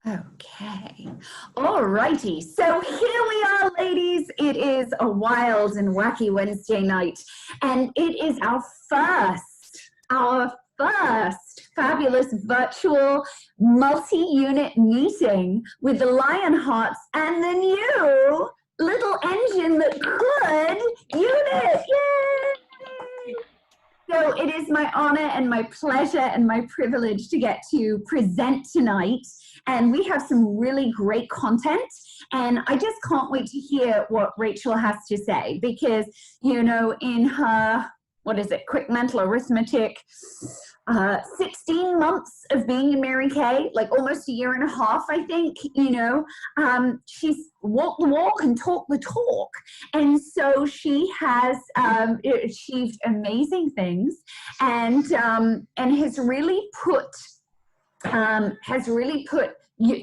Okay. All righty. So here we are, ladies. It is a wild and wacky Wednesday night, and it is our first fabulous virtual multi-unit meeting with the Lionhearts and the new little engine that could unit. Yay! So it is my honor and my pleasure and my privilege to get to present tonight. And we have some really great content. And I just can't wait to hear what Rachel has to say because, you know, in her, what is it, quick mental arithmetic, 16 months of being in Mary Kay, like almost a year and a half, I think, you know, she's walked the walk and talked the talk. And so she has achieved amazing things and has really put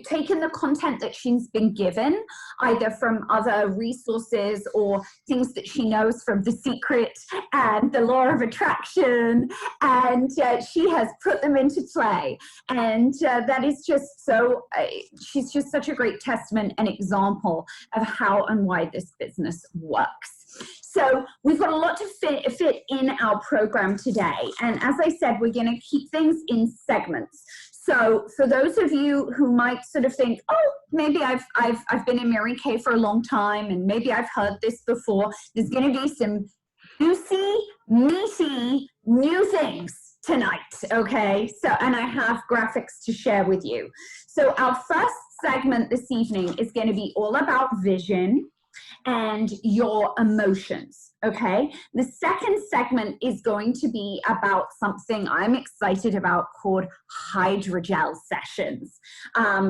taken the content that she's been given, either from other resources or things that she knows from The Secret and the Law of Attraction, and she has put them into play. And that is just so, she's just such a great testament and example of how and why this business works. So we've got a lot to fit in our program today. And as I said, we're going to keep things in segments. So for those of you who might sort of think, oh, maybe I've been in Mary Kay for a long time and maybe I've heard this before, there's going to be some juicy, meaty new things tonight, okay? So, and I have graphics to share with you. So our first segment this evening is going to be all about vision and your emotions, okay? The second segment is going to be about something I'm excited about called hydrogel sessions,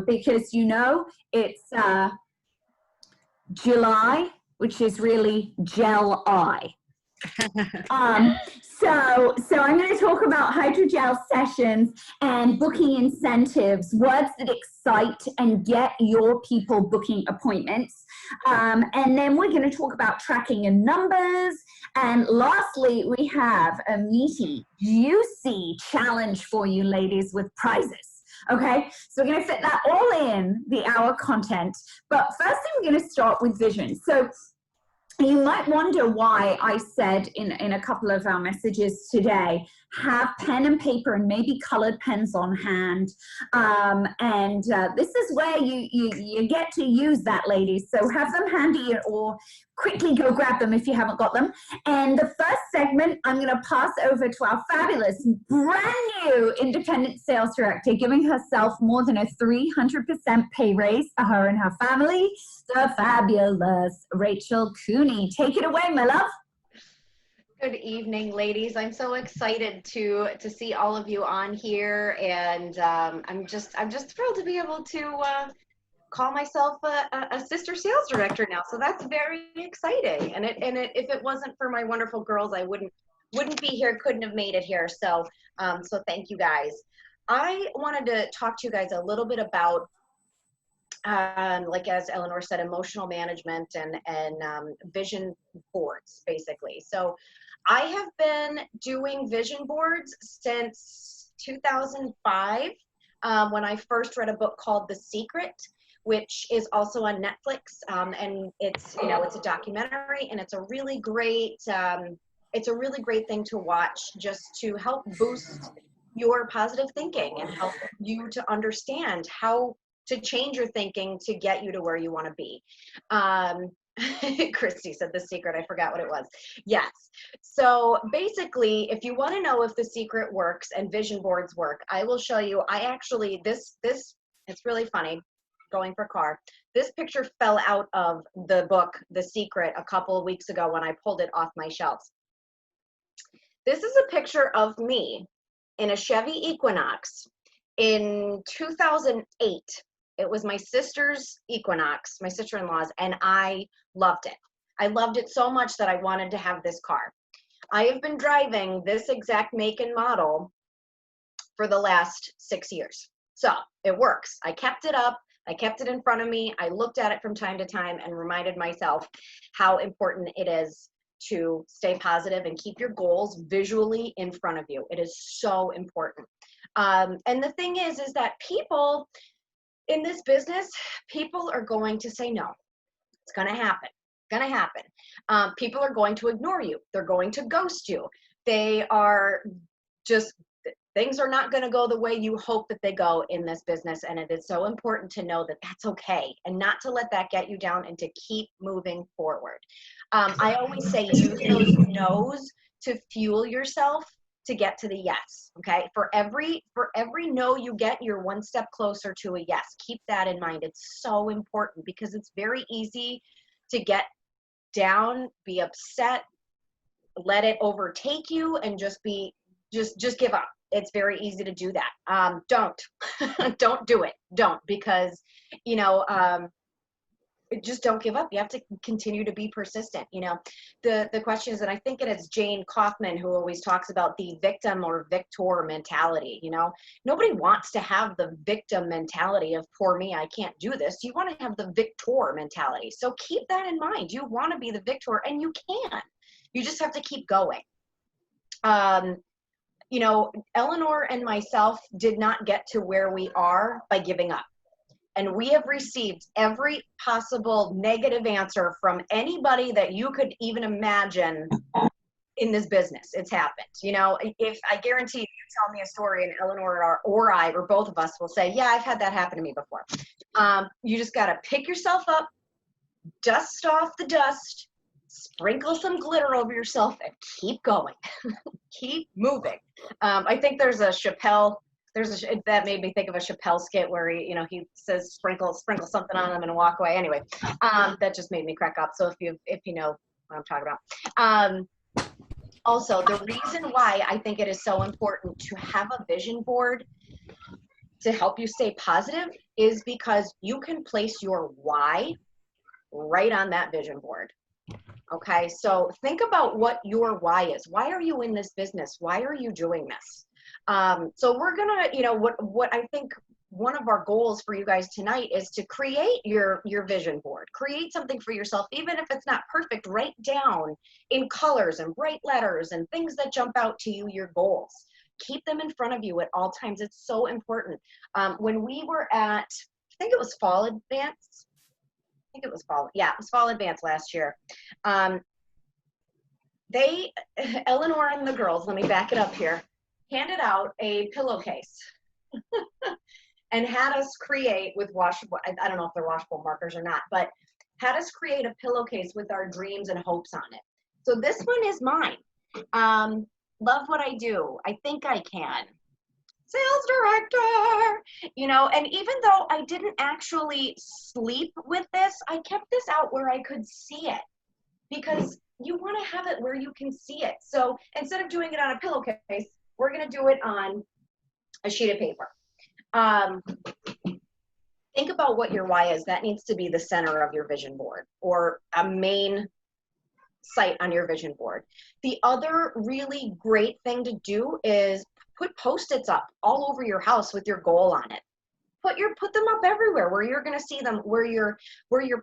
because, you know, it's July, which is really gel-I. So I'm going to talk about hydrogel sessions and booking incentives, words that excite and get your people booking appointments. And then we're going to talk about tracking and numbers. And lastly, we have a meaty, juicy challenge for you ladies with prizes. Okay, so we're going to fit that all in the hour content. But first thing, we're going to start with vision. So you might wonder why I said in a couple of our messages today, have pen and paper and maybe colored pens on hand. This is where you get to use that, ladies. So have them handy or quickly go grab them if you haven't got them. And the first segment, I'm going to pass over to our fabulous, brand new independent sales director, giving herself more than a 300% pay raise for her and her family, the fabulous Rachel Cooney. Take it away, my love. Good evening, ladies. I'm so excited to see all of you on here, and I'm just thrilled to be able to call myself a sister sales director now. So that's very exciting. And if it wasn't for my wonderful girls, I wouldn't be here, couldn't have made it here. So so thank you guys. I wanted to talk to you guys a little bit about like as Eleanor said, emotional management and vision boards, basically. So I have been doing vision boards since 2005 when I first read a book called The Secret, which is also on Netflix, and it's, you know, it's a documentary, and it's a really great thing to watch just to help boost your positive thinking and help you to understand how to change your thinking to get you to where you want to be. Christy said The Secret. I forgot what it was. Yes. So basically, if you want to know if The Secret works and vision boards work, I will show you. I actually, this it's really funny. Going for car. This picture fell out of the book The Secret a couple of weeks ago when I pulled it off my shelves. This is a picture of me in a Chevy Equinox in 2008. It was my sister's Equinox, my sister-in-law's, and I loved it. I loved it so much that I wanted to have this car. I have been driving this exact make and model for the last 6 years. So it works. I kept it up. I kept it in front of me. I looked at it from time to time and reminded myself how important it is to stay positive and keep your goals visually in front of you. It is so important. And the thing is that people, In this business, people are going to say no. It's going to happen. Going to happen. People are going to ignore you. They're going to ghost you. They are just, things are not going to go the way you hope that they go in this business. And it is so important to know that that's okay and not to let that get you down and to keep moving forward. I always say use those no's to fuel yourself to get to the yes. Okay. For every no you get, you're one step closer to a yes. Keep that in mind. It's so important because it's very easy to get down, be upset, let it overtake you, and just give up. It's very easy to do that. Don't do it. Don't, because, just don't give up. You have to continue to be persistent. The question is, and I think it is Jane Kaufman who always talks about the victim or victor mentality. Nobody wants to have the victim mentality of poor me, I can't do this. You want to have the victor mentality. So keep that in mind. You want to be the victor, and you can. You just have to keep going. Eleanor and myself did not get to where we are by giving up. And we have received every possible negative answer from anybody that you could even imagine in this business. It's happened. If I guarantee you tell me a story and Eleanor or I, or both of us will say, yeah, I've had that happen to me before. You just got to pick yourself up, dust off the dust, sprinkle some glitter over yourself, and keep going. Keep moving. I think there's a Chappelle, that made me think of a Chappelle skit where he says sprinkle something on them and walk away. Anyway, that just made me crack up. So if you know what I'm talking about. Also, the reason why I think it is so important to have a vision board to help you stay positive is because you can place your why right on that vision board. Okay, so think about what your why is. Why are you in this business? Why are you doing this? So we're gonna, what I think one of our goals for you guys tonight is to create your vision board. Create something for yourself, even if it's not perfect. Write down in colors and bright letters and things that jump out to you, your goals. Keep them in front of you at all times. It's so important. When we were at, I think it was Fall Advance. It was Fall Advance last year. Eleanor and the girls, let me back it up here, handed out a pillowcase and had us create with washable, I don't know if they're washable markers or not, but had us create a pillowcase with our dreams and hopes on it. So this one is mine. Love what I do. I think I can. Sales director, and even though I didn't actually sleep with this, I kept this out where I could see it, because you want to have it where you can see it. So instead of doing it on a pillowcase, we're going to do it on a sheet of paper. Think about what your why is. That needs to be the center of your vision board, or a main site on your vision board. The other really great thing to do is put Post-its up all over your house with your goal on it. Put them up everywhere where you're going to see them, where your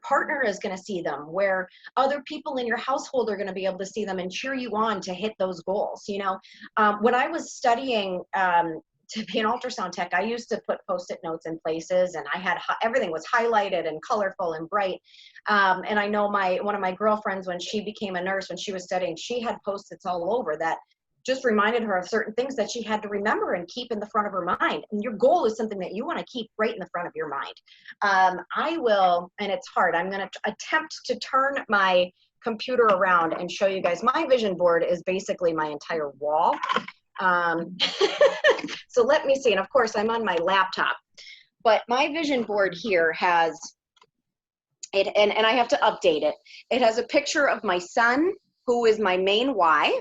partner is going to see them, where other people in your household are going to be able to see them and cheer you on to hit those goals. When I was studying to be an ultrasound tech, I used to put Post-it notes in places, and I had everything was highlighted and colorful and bright. And I know one of my girlfriends, when she became a nurse, when she was studying, she had Post-its all over that just reminded her of certain things that she had to remember and keep in the front of her mind. And your goal is something that you want to keep right in the front of your mind. I will, and it's hard, I'm going to attempt to turn my computer around and show you guys. My vision board is basically my entire wall. So let me see. And of course, I'm on my laptop. But my vision board here has it, and I have to update it. It has a picture of my son, who is my main why.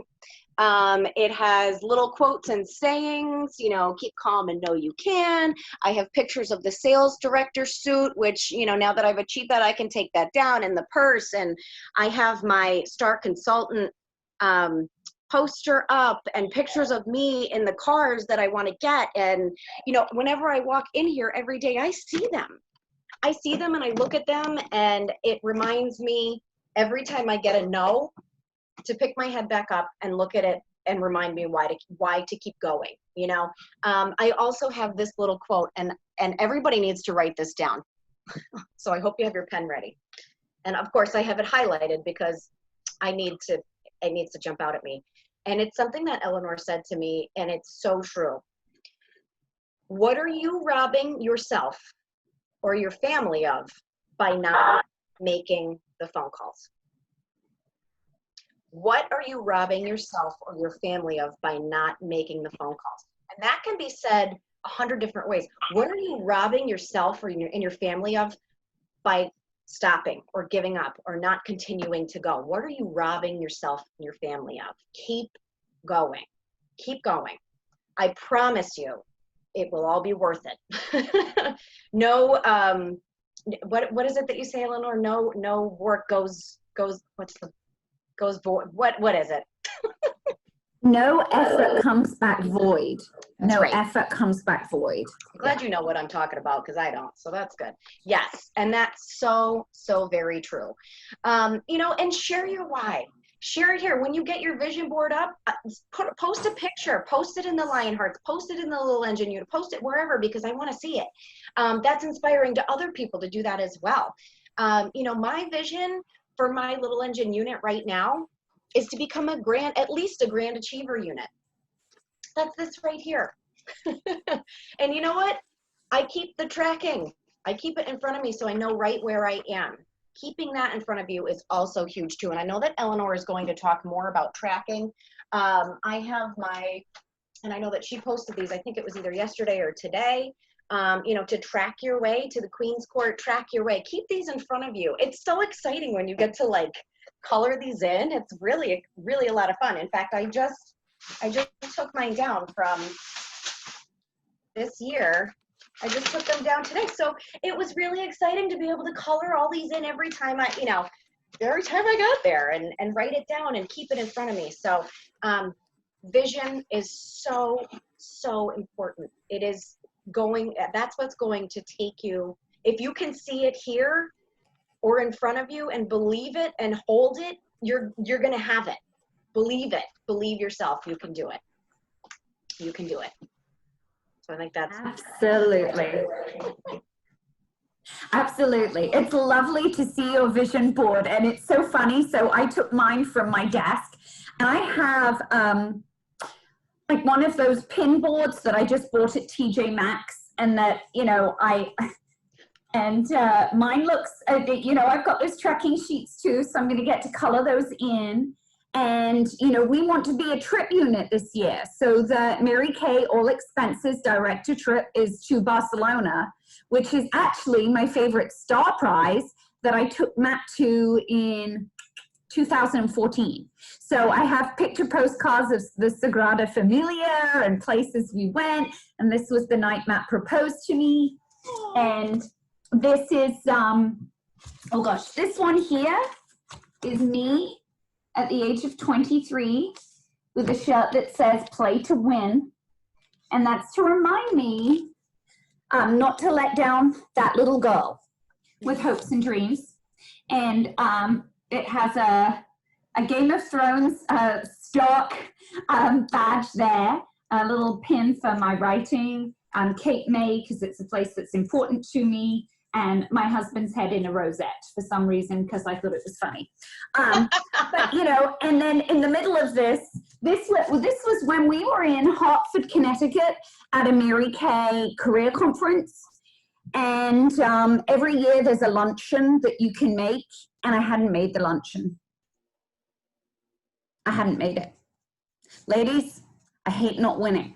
It has little quotes and sayings, keep calm and know you can. I have pictures of the sales director suit, which, now that I've achieved that, I can take that down in the purse. And I have my Star Consultant poster up and pictures of me in the cars that I want to get. And, whenever I walk in here every day, I see them. I see them and I look at them, and it reminds me every time I get a no to pick my head back up and look at it and remind me why to keep going. I also have this little quote, and and everybody needs to write this down. So I hope you have your pen ready. And of course I have it highlighted because it needs to jump out at me. And it's something that Eleanor said to me, and it's so true. What are you robbing yourself or your family of by not making the phone calls? What are you robbing yourself or your family of by not making the phone calls? And that can be said 100 different ways. What are you robbing yourself or your family of by stopping or giving up or not continuing to go? What are you robbing yourself and your family of? Keep going. Keep going. I promise you, it will all be worth it. No, what is it that you say, Eleanor? No work goes void. What is it? No effort comes back void. That's no right. effort comes back void. I'm glad you know what I'm talking about because I don't, so that's good. Yes, and that's so very true. And share your why. Share it here. When you get your vision board up, post a picture, post it in the Lionhearts, post it in the Little Engine Unit, post it wherever because I want to see it. That's inspiring to other people to do that as well. My vision for my Little Engine Unit right now is to become at least a Grand Achiever unit. That's this right here. And you know what? I keep the tracking. I keep it in front of me so I know right where I am. Keeping that in front of you is also huge too. And I know that Eleanor is going to talk more about tracking. I have and I know that she posted these, I think it was either yesterday or today, to track your way to the Queen's Court, track your way. Keep these in front of you. It's so exciting when you get to like color these in. It's really, really a lot of fun. In fact, I just took mine down from this year. I just took them down today. So it was really exciting to be able to color all these in every time I got there and write it down and keep it in front of me. So vision is so important. It is that's what's going to take you. If you can see it here or in front of you and believe it and hold it, you're going to have it. Believe it. Believe yourself. You can do it. You can do it. So I think that's Absolutely. It's lovely to see your vision board, and it's so funny. So I took mine from my desk, and I have like one of those pin boards that I just bought at TJ Maxx, and that mine looks, I've got those tracking sheets too, so I'm going to get to color those in. And, we want to be a trip unit this year. So the Mary Kay all expenses direct to trip is to Barcelona, which is actually my favorite star prize that I took Matt to in 2014. So I have picture postcards of the Sagrada Familia and places we went. And this was the night Matt proposed to me. And this is, this one here is me at the age of 23 with a shirt that says play to win. And that's to remind me not to let down that little girl with hopes and dreams. And it has a Game of Thrones stock badge there, a little pin for my writing, Cape May, because it's a place that's important to me, and my husband's head in a rosette for some reason because I thought it was funny. But, and then in the middle of this was when we were in Hartford, Connecticut at a Mary Kay career conference. And every year there's a luncheon that you can make, and I hadn't made the luncheon. I hadn't made it. Ladies, I hate not winning.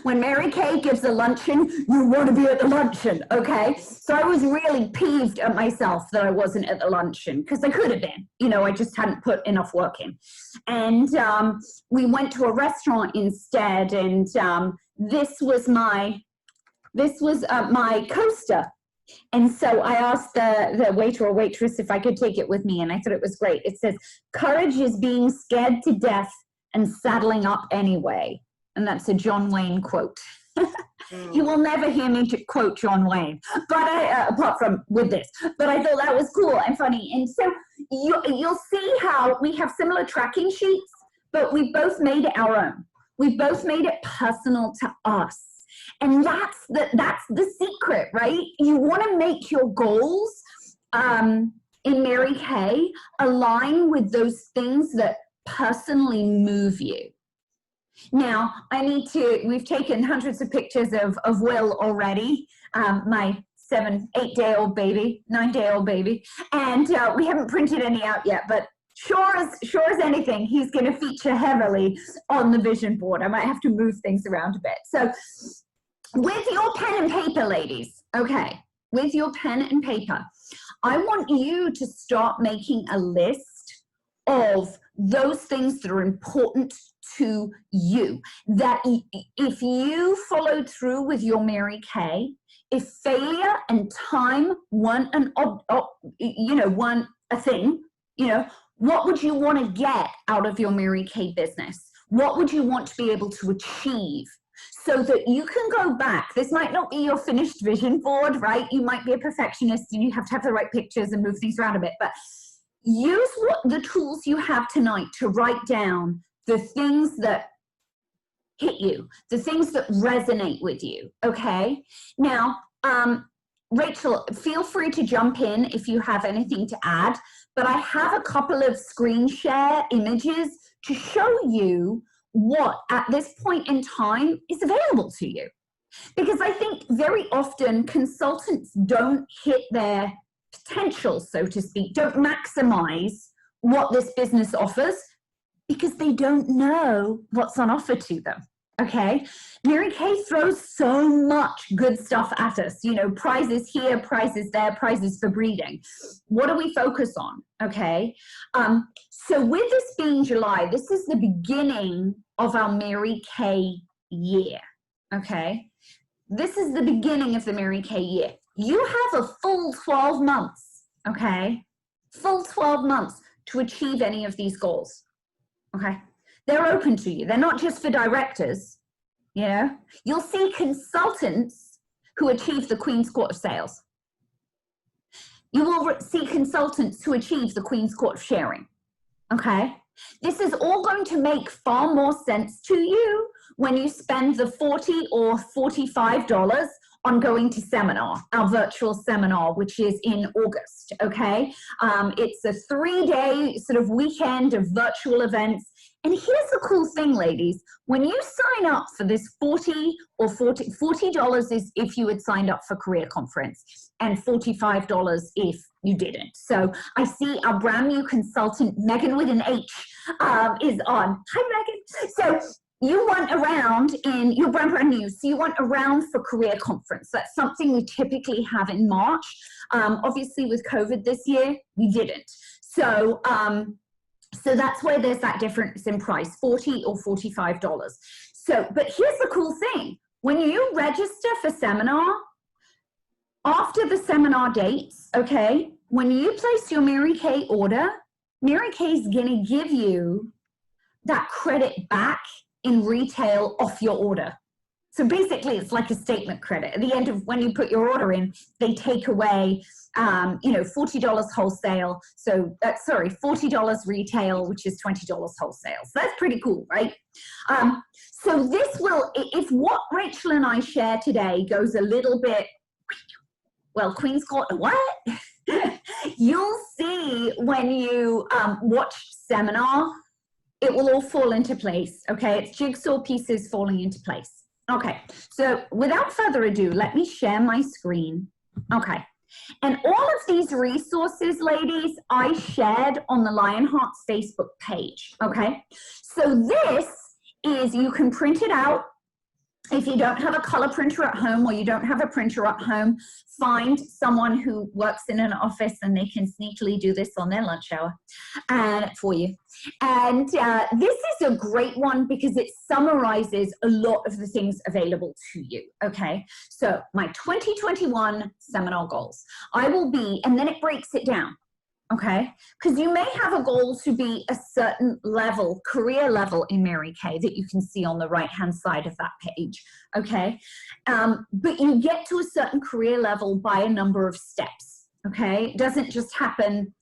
When Mary Kay gives a luncheon, you want to be at the luncheon, okay? So I was really peeved at myself that I wasn't at the luncheon, because I could have been. I just hadn't put enough work in. And we went to a restaurant instead, and this was my coaster. And so I asked the waiter or waitress if I could take it with me, and I thought it was great. It says, "Courage is being scared to death and saddling up anyway." And that's a John Wayne quote. You will never hear me quote John Wayne, but apart from with this. But I thought that was cool and funny. And so you'll see how we have similar tracking sheets, but we both made it our own. We both made it personal to us. And that's the secret, right? You want to make your goals in Mary Kay align with those things that personally move you. Now, we've taken hundreds of pictures of Will already, my 8-day-old baby, 9-day-old baby, and we haven't printed any out yet, but sure as anything, he's going to feature heavily on the vision board. I might have to move things around a bit. So with your pen and paper, ladies, okay, with your pen and paper, I want you to start making a list of those things that are important to you, that if you followed through with your Mary Kay, if failure and time weren't a thing, what would you want to get out of your Mary Kay business? What would you want to be able to achieve so that you can go back? This might not be your finished vision board, right? You might be a perfectionist and you have to have the right pictures and move things around a bit, but use the tools you have tonight to write down the things that hit you, the things that resonate with you, okay? Now, Rachel, feel free to jump in if you have anything to add, but I have a couple of screen share images to show you what at this point in time is available to you. Because I think very often consultants don't hit their potential, so to speak, don't maximize what this business offers because they don't know what's on offer to them. Okay, Mary Kay throws so much good stuff at us, prizes here, prizes there, prizes for breeding. What do we focus on? Okay, so with this being July, this is the beginning of our Mary Kay year. Okay, this is the beginning of the Mary Kay year. You have a full 12 months, okay, full 12 months to achieve any of these goals. Okay. They're open to you. They're not just for directors, You'll see consultants who achieve the Queen's Court of Sales. You will see consultants who achieve the Queen's Court of Sharing, okay? This is all going to make far more sense to you when you spend the $40 or $45 on going to seminar, our virtual seminar, which is in August, okay? It's a 3-day sort of weekend of virtual events. And here's the cool thing, ladies. When you sign up for this $40 is if you had signed up for Career Conference, and $45 if you didn't. So I see our brand new consultant, Megan with an H, is on. Hi, Megan. So you want around you're brand new, so you want around for Career Conference. That's something we typically have in March. Obviously with COVID this year, we didn't. So that's where there's that difference in price, $40 or $45. So, but here's the cool thing. When you register for seminar, after the seminar dates, okay, when you place your Mary Kay order, Mary Kay's gonna give you that credit back in retail off your order. So basically it's like a statement credit. At the end of when you put your order in, they take away, $40 wholesale. So that's, $40 retail, which is $20 wholesale. So that's pretty cool, right? So this will, if what Rachel and I share today goes a little bit, well, Queen's Court, what? You'll see when you watch seminar, it will all fall into place, okay? It's jigsaw pieces falling into place. Okay, so without further ado, let me share my screen. Okay, and all of these resources, ladies, I shared on the Lionheart's Facebook page, okay? So this is, you can print it out. If you don't have a color printer at home or you don't have a printer at home, find someone who works in an office and they can sneakily do this on their lunch hour for you. And this is a great one because it summarizes a lot of the things available to you, okay? So my 2021 seminar goals, I will be, and then it breaks it down. Okay, because you may have a goal to be a certain level, career level in Mary Kay that you can see on the right-hand side of that page, okay? But you get to a certain career level by a number of steps, okay? It doesn't just happen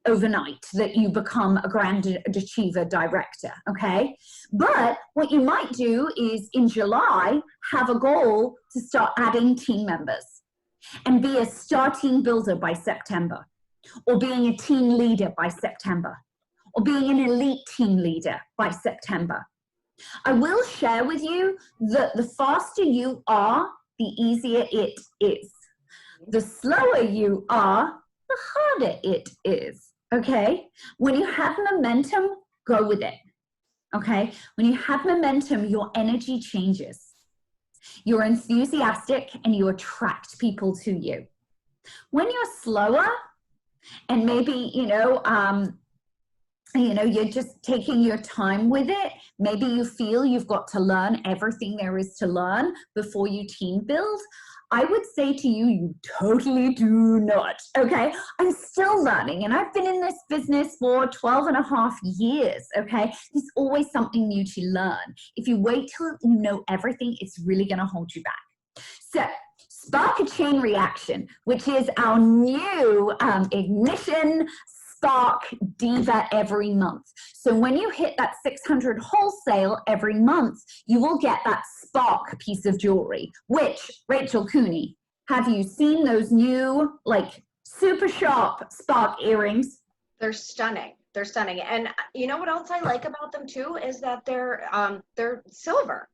overnight that you become a grand achiever director, okay? But what you might do is in July, have a goal to start adding team members and be a star team builder by September, or being a team leader by September, or being an elite team leader by September. I will share with you that the faster you are, the easier it is. The slower you are, the harder it is, okay? When you have momentum, go with it, okay? When you have momentum, your energy changes. You're enthusiastic and you attract people to you. When you're slower and maybe, you're just taking your time with it. Maybe you feel you've got to learn everything there is to learn before you team build. I would say to you, you totally do not, okay? I'm still learning, and I've been in this business for 12 and a half years, okay? There's always something new to learn. If you wait till you know everything, it's really gonna hold you back. So, spark a chain reaction, which is our new ignition spark diva every month. So when you hit that 600 wholesale every month, you will get that spark piece of jewelry, which, Rachel Cooney, have you seen those new, like, super sharp spark earrings? They're stunning. They're stunning. And you know what else I like about them too is that they're silver.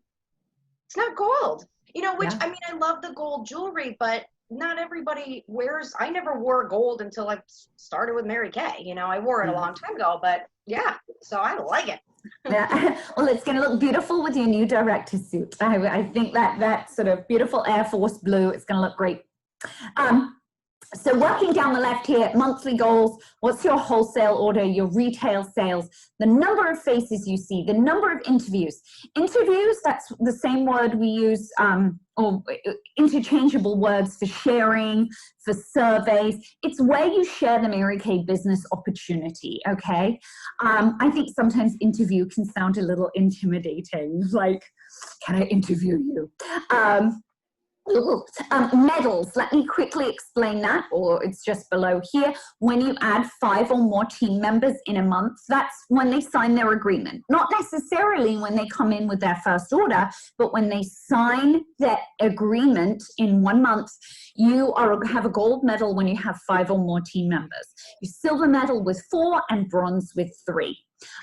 It's not gold. Which, I mean, I love the gold jewelry, but not everybody wears. I never wore gold until I started with Mary Kay. I wore it a long time ago, but yeah, so I like it. Yeah. Well, it's going to look beautiful with your new director suit. I think that sort of beautiful Air Force blue, it's going to look great. So working down the left here, monthly goals, what's your wholesale order, your retail sales, the number of faces you see, the number of interviews. Interviews, that's the same word we use, or interchangeable words for sharing, for surveys. It's where you share the Mary Kay business opportunity, okay? I think sometimes interview can sound a little intimidating, like, can I interview you? Medals, let me quickly explain that, or it's just below here. When you add 5 or more team members in a month, that's when they sign their agreement. Not necessarily when they come in with their first order, but when they sign their agreement in 1 month, you have a gold medal when you have 5 or more team members. You silver medal with 4 and bronze with 3.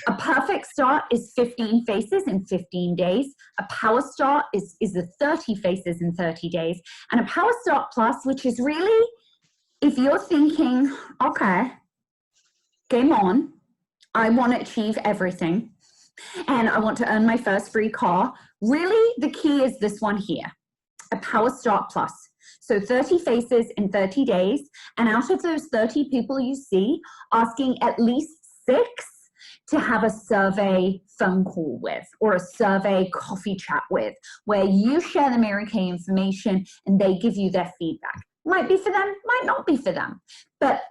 A perfect start is 15 faces in 15 days. A power start is the 30 faces in 30 days. And a power start plus, which is really, if you're thinking, okay, game on, I want to achieve everything, and I want to earn my first free car, really the key is this one here, a power start plus. So 30 faces in 30 days, and out of those 30 people you see, asking at least 6 to have a survey phone call with, or a survey coffee chat with, where you share the Mary Kay information and they give you their feedback. Might be for them, might not be for them, but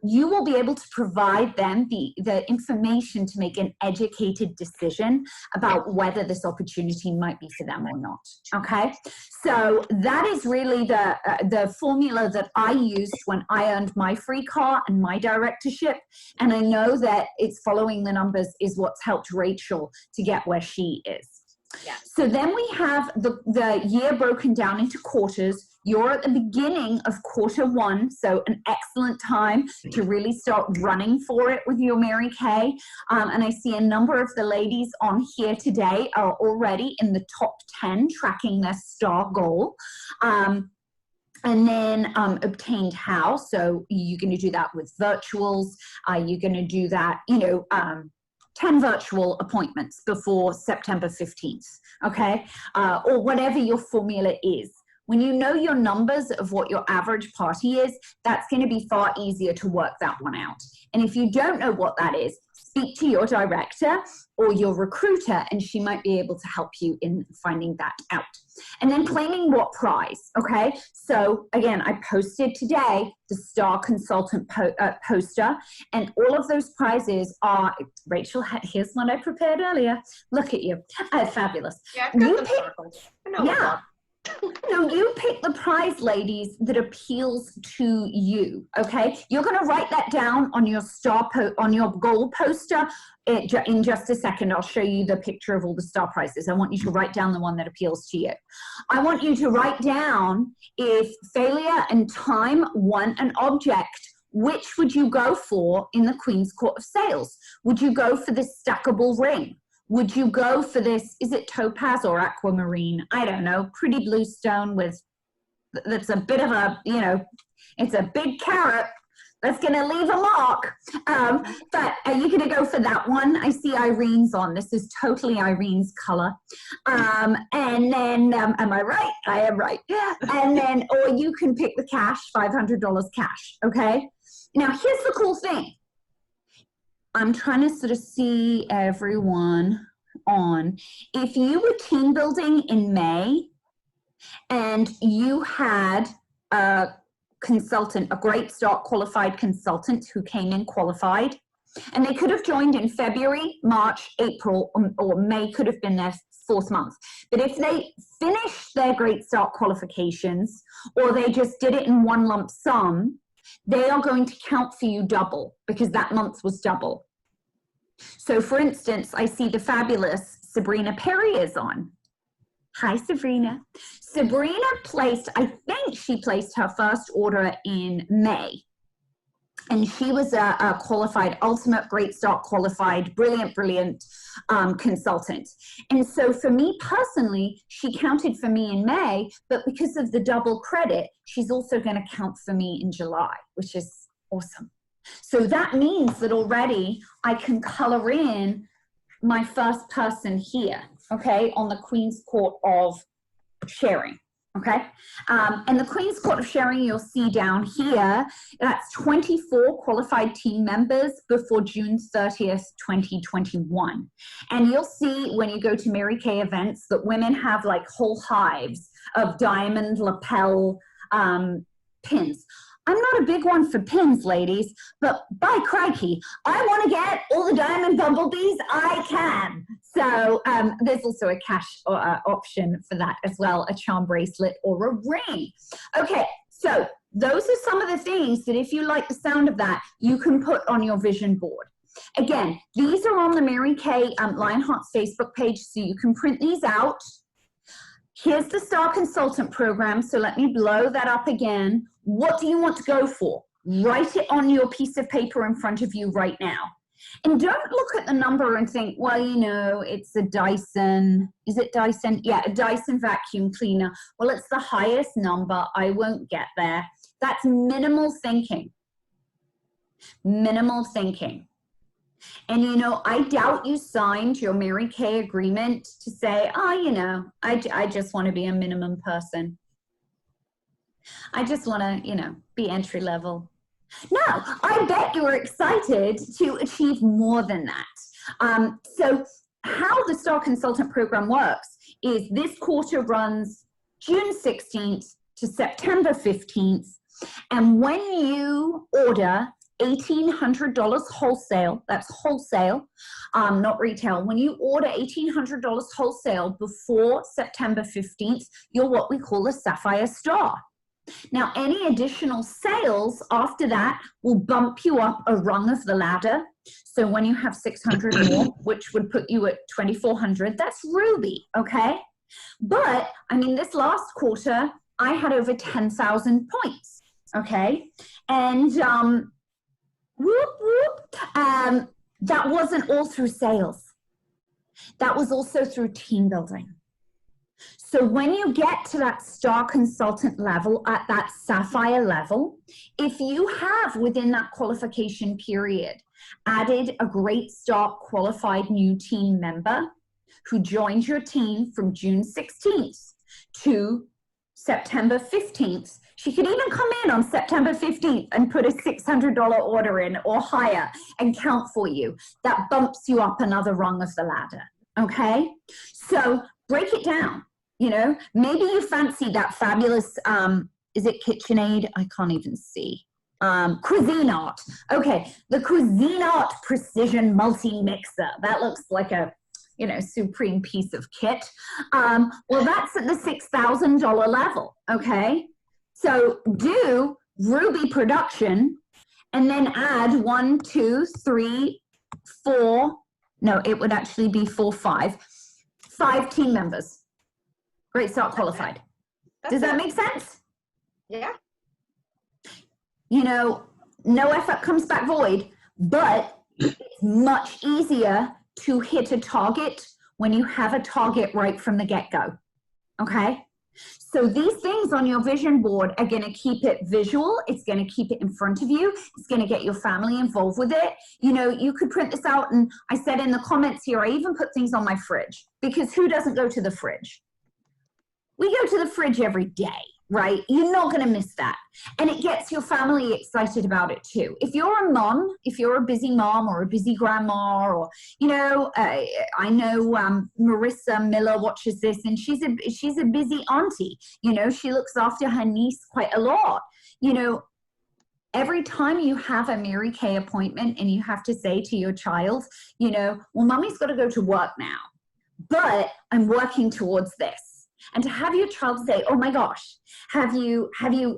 you will be able to provide them the information to make an educated decision about whether this opportunity might be for them or not, okay? So that is really the formula that I used when I earned my free car and my directorship, and I know that it's following the numbers is what's helped Rachel to get where she is. Yeah. So then we have the year broken down into quarters. You're at the beginning of quarter 1, so an excellent time to really start running for it with your Mary Kay. And I see a number of the ladies on here today are already in the top 10 tracking their STAR goal. And then obtained how, so you're going to do that with virtuals. You're going to do that, 10 virtual appointments before September 15th, okay? Or whatever your formula is. When you know your numbers of what your average party is, that's going to be far easier to work that one out. And if you don't know what that is, speak to your director or your recruiter, and she might be able to help you in finding that out. And then claiming what prize, okay? So again, I posted today the Star Consultant poster, and all of those prizes are, Rachel, here's one I prepared earlier. Look at you, fabulous. Yeah, I've got the circles. I know yeah. So you pick the prize, ladies, that appeals to you. Okay, you're going to write that down on your on your goal poster. In just a second, I'll show you the picture of all the star prizes. I want you to write down the one that appeals to you. I want you to write down, if failure and time won an object, which would you go for in the Queen's Court of Sales? Would you go for this stackable ring? Would you go for this, is it topaz or aquamarine? I don't know, pretty blue stone with, that's a bit of a, you know, it's a big carrot that's gonna leave a mark. But are you gonna go for that one? I see Irene's on. This is totally Irene's color. And then, am I right? I am right. And then, or you can pick the cash, $500 cash, okay? Now, here's the cool thing. I'm trying to sort of see everyone on. If you were team building in May and you had a consultant, a great start qualified consultant who came in qualified, and they could have joined in February, March, April, or May could have been their 4th month. But if they finished their great start qualifications, or they just did it in one lump sum, they are going to count for you double because that month was double. So for instance, I see the fabulous Sabrina Perry is on. Hi, Sabrina. Sabrina placed, I think she placed her first order in May. And she was a qualified, ultimate great start qualified, brilliant consultant. And so for me personally, she counted for me in May, but because of the double credit, she's also going to count for me in July, which is awesome. So that means that already I can color in my first person here, okay, on the Queen's Court of Sharing. Okay, and the Queen's Court of Sharing, you'll see down here, that's 24 qualified team members before June 30th, 2021. And you'll see when you go to Mary Kay events that women have like whole hives of diamond lapel pins. I'm not a big one for pins, ladies, but by crikey, I want to get all the diamond bumblebees I can. So there's also a cash option for that as well, a charm bracelet or a ring. Okay, so those are some of the things that if you like the sound of that, you can put on your vision board. Again, these are on the Mary Kay Lionheart's Facebook page, so you can print these out. Here's the Star Consultant Program, so let me blow that up again. What do you want to go for? Write it on your piece of paper in front of you right now. And don't look at the number and think, well, you know, it's a Dyson. Is it Dyson? Yeah, a Dyson vacuum cleaner. Well, it's the highest number. I won't get there. That's minimal thinking. Minimal thinking. And, you know, I doubt you signed your Mary Kay agreement to say, oh, you know, I just want to be a minimum person. I just want to, you know, be entry level. No, I bet you were excited to achieve more than that. So how the Star Consultant Program works is this quarter runs June 16th to September 15th. And when you order $1,800 wholesale, that's wholesale, not retail. When you order $1,800 wholesale before September 15th, you're what we call a Sapphire Star. Now, any additional sales after that will bump you up a rung of the ladder. So when you have 600 more, which would put you at 2,400, that's Ruby, okay? But, I mean, this last quarter, I had over 10,000 points, okay? And that wasn't all through sales. That was also through team building. So when you get to that Star Consultant level, at that Sapphire level, if you have within that qualification period added a great Star qualified new team member who joined your team from June 16th to September 15th, she could even come in on September 15th and put a $600 order in or higher and count for you. That bumps you up another rung of the ladder, okay? So break it down. You know, maybe you fancy that fabulous, is it KitchenAid? I can't even see. Cuisinart. Okay, the Cuisinart Precision Multi-Mixer. That looks like a, you know, supreme piece of kit. Well, that's at the $6,000 level, okay? So do Ruby production and then add 1, 2, 3, 4, no, it would actually be 4, 5 team members. Great Start Qualified. Does that make sense? Yeah. You know, no effort comes back void, but it's much easier to hit a target when you have a target right from the get-go, okay? So these things on your vision board are going to keep it visual. It's going to keep it in front of you. It's going to get your family involved with it. You know, you could print this out, and I said in the comments here, I even put things on my fridge, because who doesn't go to the fridge? We go to the fridge every day, right? You're not going to miss that. And it gets your family excited about it too. If you're a mom, if you're a busy mom or a busy grandma, or, you know, I know Marissa Miller watches this, and she's a busy auntie. You know, she looks after her niece quite a lot. You know, every time you have a Mary Kay appointment and you have to say to your child, you know, well, mommy's got to go to work now, but I'm working towards this. And to have your child say, oh my gosh, have you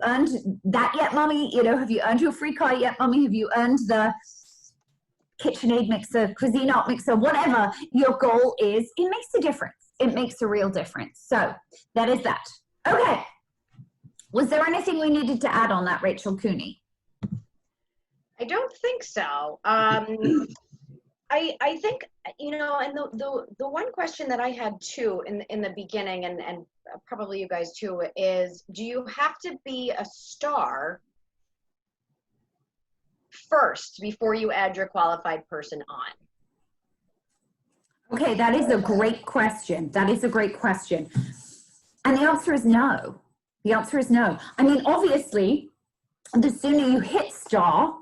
earned that yet, mommy? You know, have you earned your free car yet, mommy? Have you earned the KitchenAid mixer, Cuisinart mixer, whatever your goal is? It makes a difference. It makes a real difference. So that is that. Okay. Was there anything we needed to add on that, Rachel Cooney? I don't think so. I think, you know, and the one question that I had too in the beginning, and probably you guys too, is, do you have to be a star first before you add your qualified person on? Okay, that is a great question. That is a great question. And the answer is no. The answer is no. I mean, obviously, the sooner you hit star,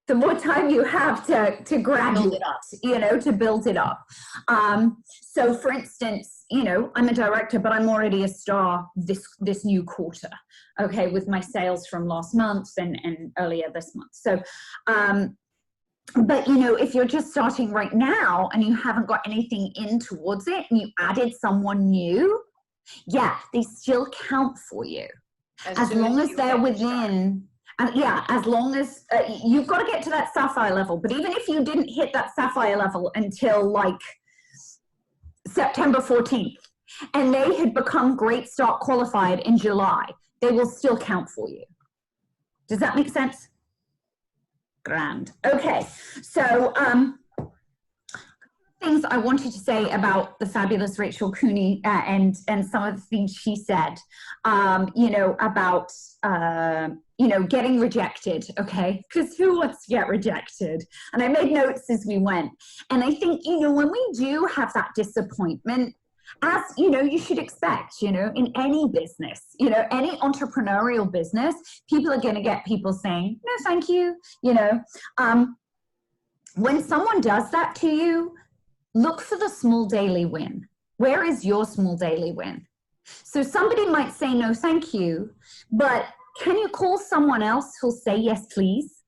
the more time you have to graduate, you know, to build it up. So for instance, you know, I'm a director, but I'm already a star this new quarter, okay, with my sales from last month and earlier this month. So, but you know, if you're just starting right now and you haven't got anything in towards it and you added someone new, yeah, they still count for you. As long as they're within... And yeah, as long as you've got to get to that sapphire level. But even if you didn't hit that sapphire level until like September 14th, and they had become Great Start Qualified in July, they will still count for you. Does that make sense? Grand. Okay, so things I wanted to say about the fabulous Rachel Cooney and some of the things she said, you know, about you know, getting rejected, okay? Because who wants to get rejected? And I made notes as we went. And I think, you know, when we do have that disappointment, as, you know, you should expect, you know, in any business, you know, any entrepreneurial business, people are going to get people saying, no, thank you, you know. When someone does that to you, look for the small daily win. Where is your small daily win? So somebody might say, no, thank you, but can you call someone else who'll say, yes, please?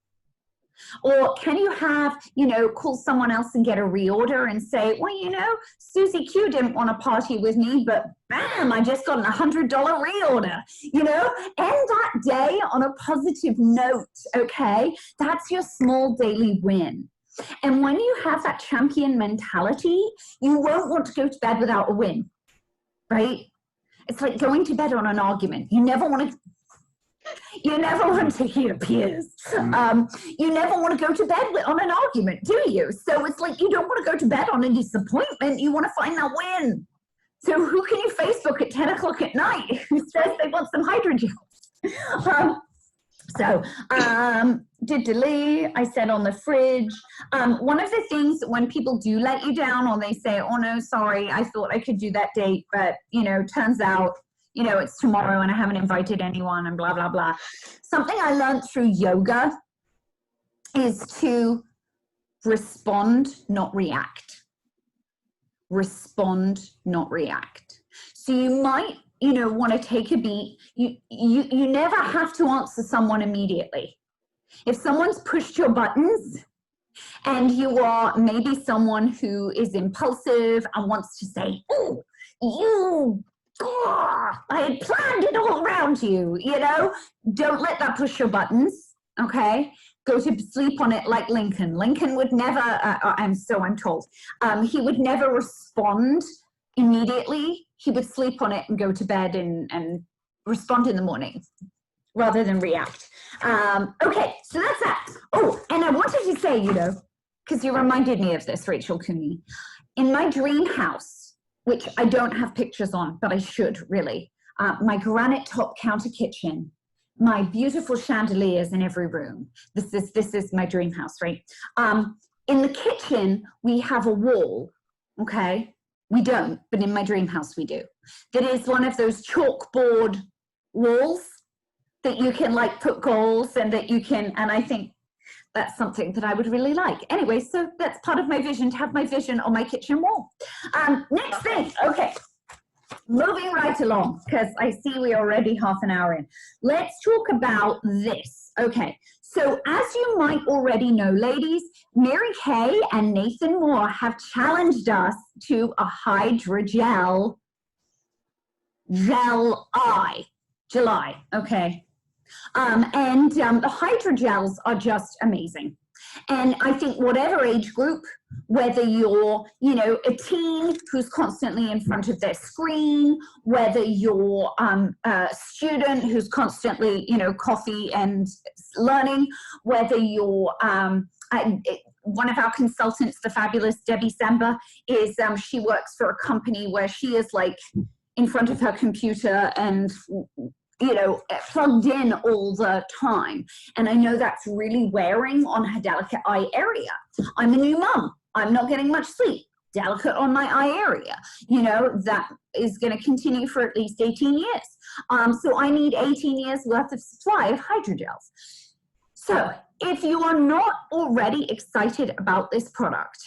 Or can you have, you know, call someone else and get a reorder and say, well, you know, Susie Q didn't want to party with me, but bam, I just got an $100 reorder, you know? End that day on a positive note, okay? That's your small daily win. And when you have that champion mentality, you won't want to go to bed without a win, right? It's like going to bed on an argument. You never want to hear peers. You never want to go to bed on an argument, do you? So it's like you don't want to go to bed on a disappointment. You want to find that win. So who can you Facebook at 10 o'clock at night who says they want some hydrogels? I said on the fridge. One of the things when people do let you down, or they say, oh no, sorry, I thought I could do that date, but you know, turns out, you know, it's tomorrow and I haven't invited anyone and blah, blah, blah. Something I learned through yoga is to respond, not react. Respond, not react. So you might, you know, want to take a beat. You never have to answer someone immediately. If someone's pushed your buttons, and you are maybe someone who is impulsive and wants to say, oh, I had planned it all around you, you know, don't let that push your buttons, okay? Go to sleep on it like Lincoln. Lincoln would never, I'm told, he would never respond immediately. He would sleep on it and go to bed and respond in the morning rather than react. Okay, so that's that. Oh, and I wanted to say, you know, because you reminded me of this, Rachel Cooney. In my dream house, which I don't have pictures on, but I should really, my granite top counter kitchen, my beautiful chandeliers in every room. This is my dream house, right? In the kitchen, we have a wall, okay? We don't, but in my dream house we do. That is one of those chalkboard walls that you can like put goals and that you can, and I think that's something that I would really like. Anyway, so that's part of my vision, to have my vision on my kitchen wall. Next thing, okay. Moving right along, because I see we're already half an hour in. Let's talk about this. Okay, so as you might already know, ladies, Mary Kay and Nathan Moore have challenged us to a hydrogel gel eye, July, okay. The hydrogels are just amazing. And I think whatever age group, whether you're, you know, a teen who's constantly in front of their screen, whether you're a student who's constantly, you know, coffee and learning, whether you're one of our consultants, the fabulous Debbie Sember, is she works for a company where she is like in front of her computer and, you know, plugged in all the time. And I know that's really wearing on her delicate eye area. I'm a new mom. I'm not getting much sleep. Delicate on my eye area. You know, that is going to continue for at least 18 years. So I need 18 years worth of supply of hydrogels. So if you are not already excited about this product,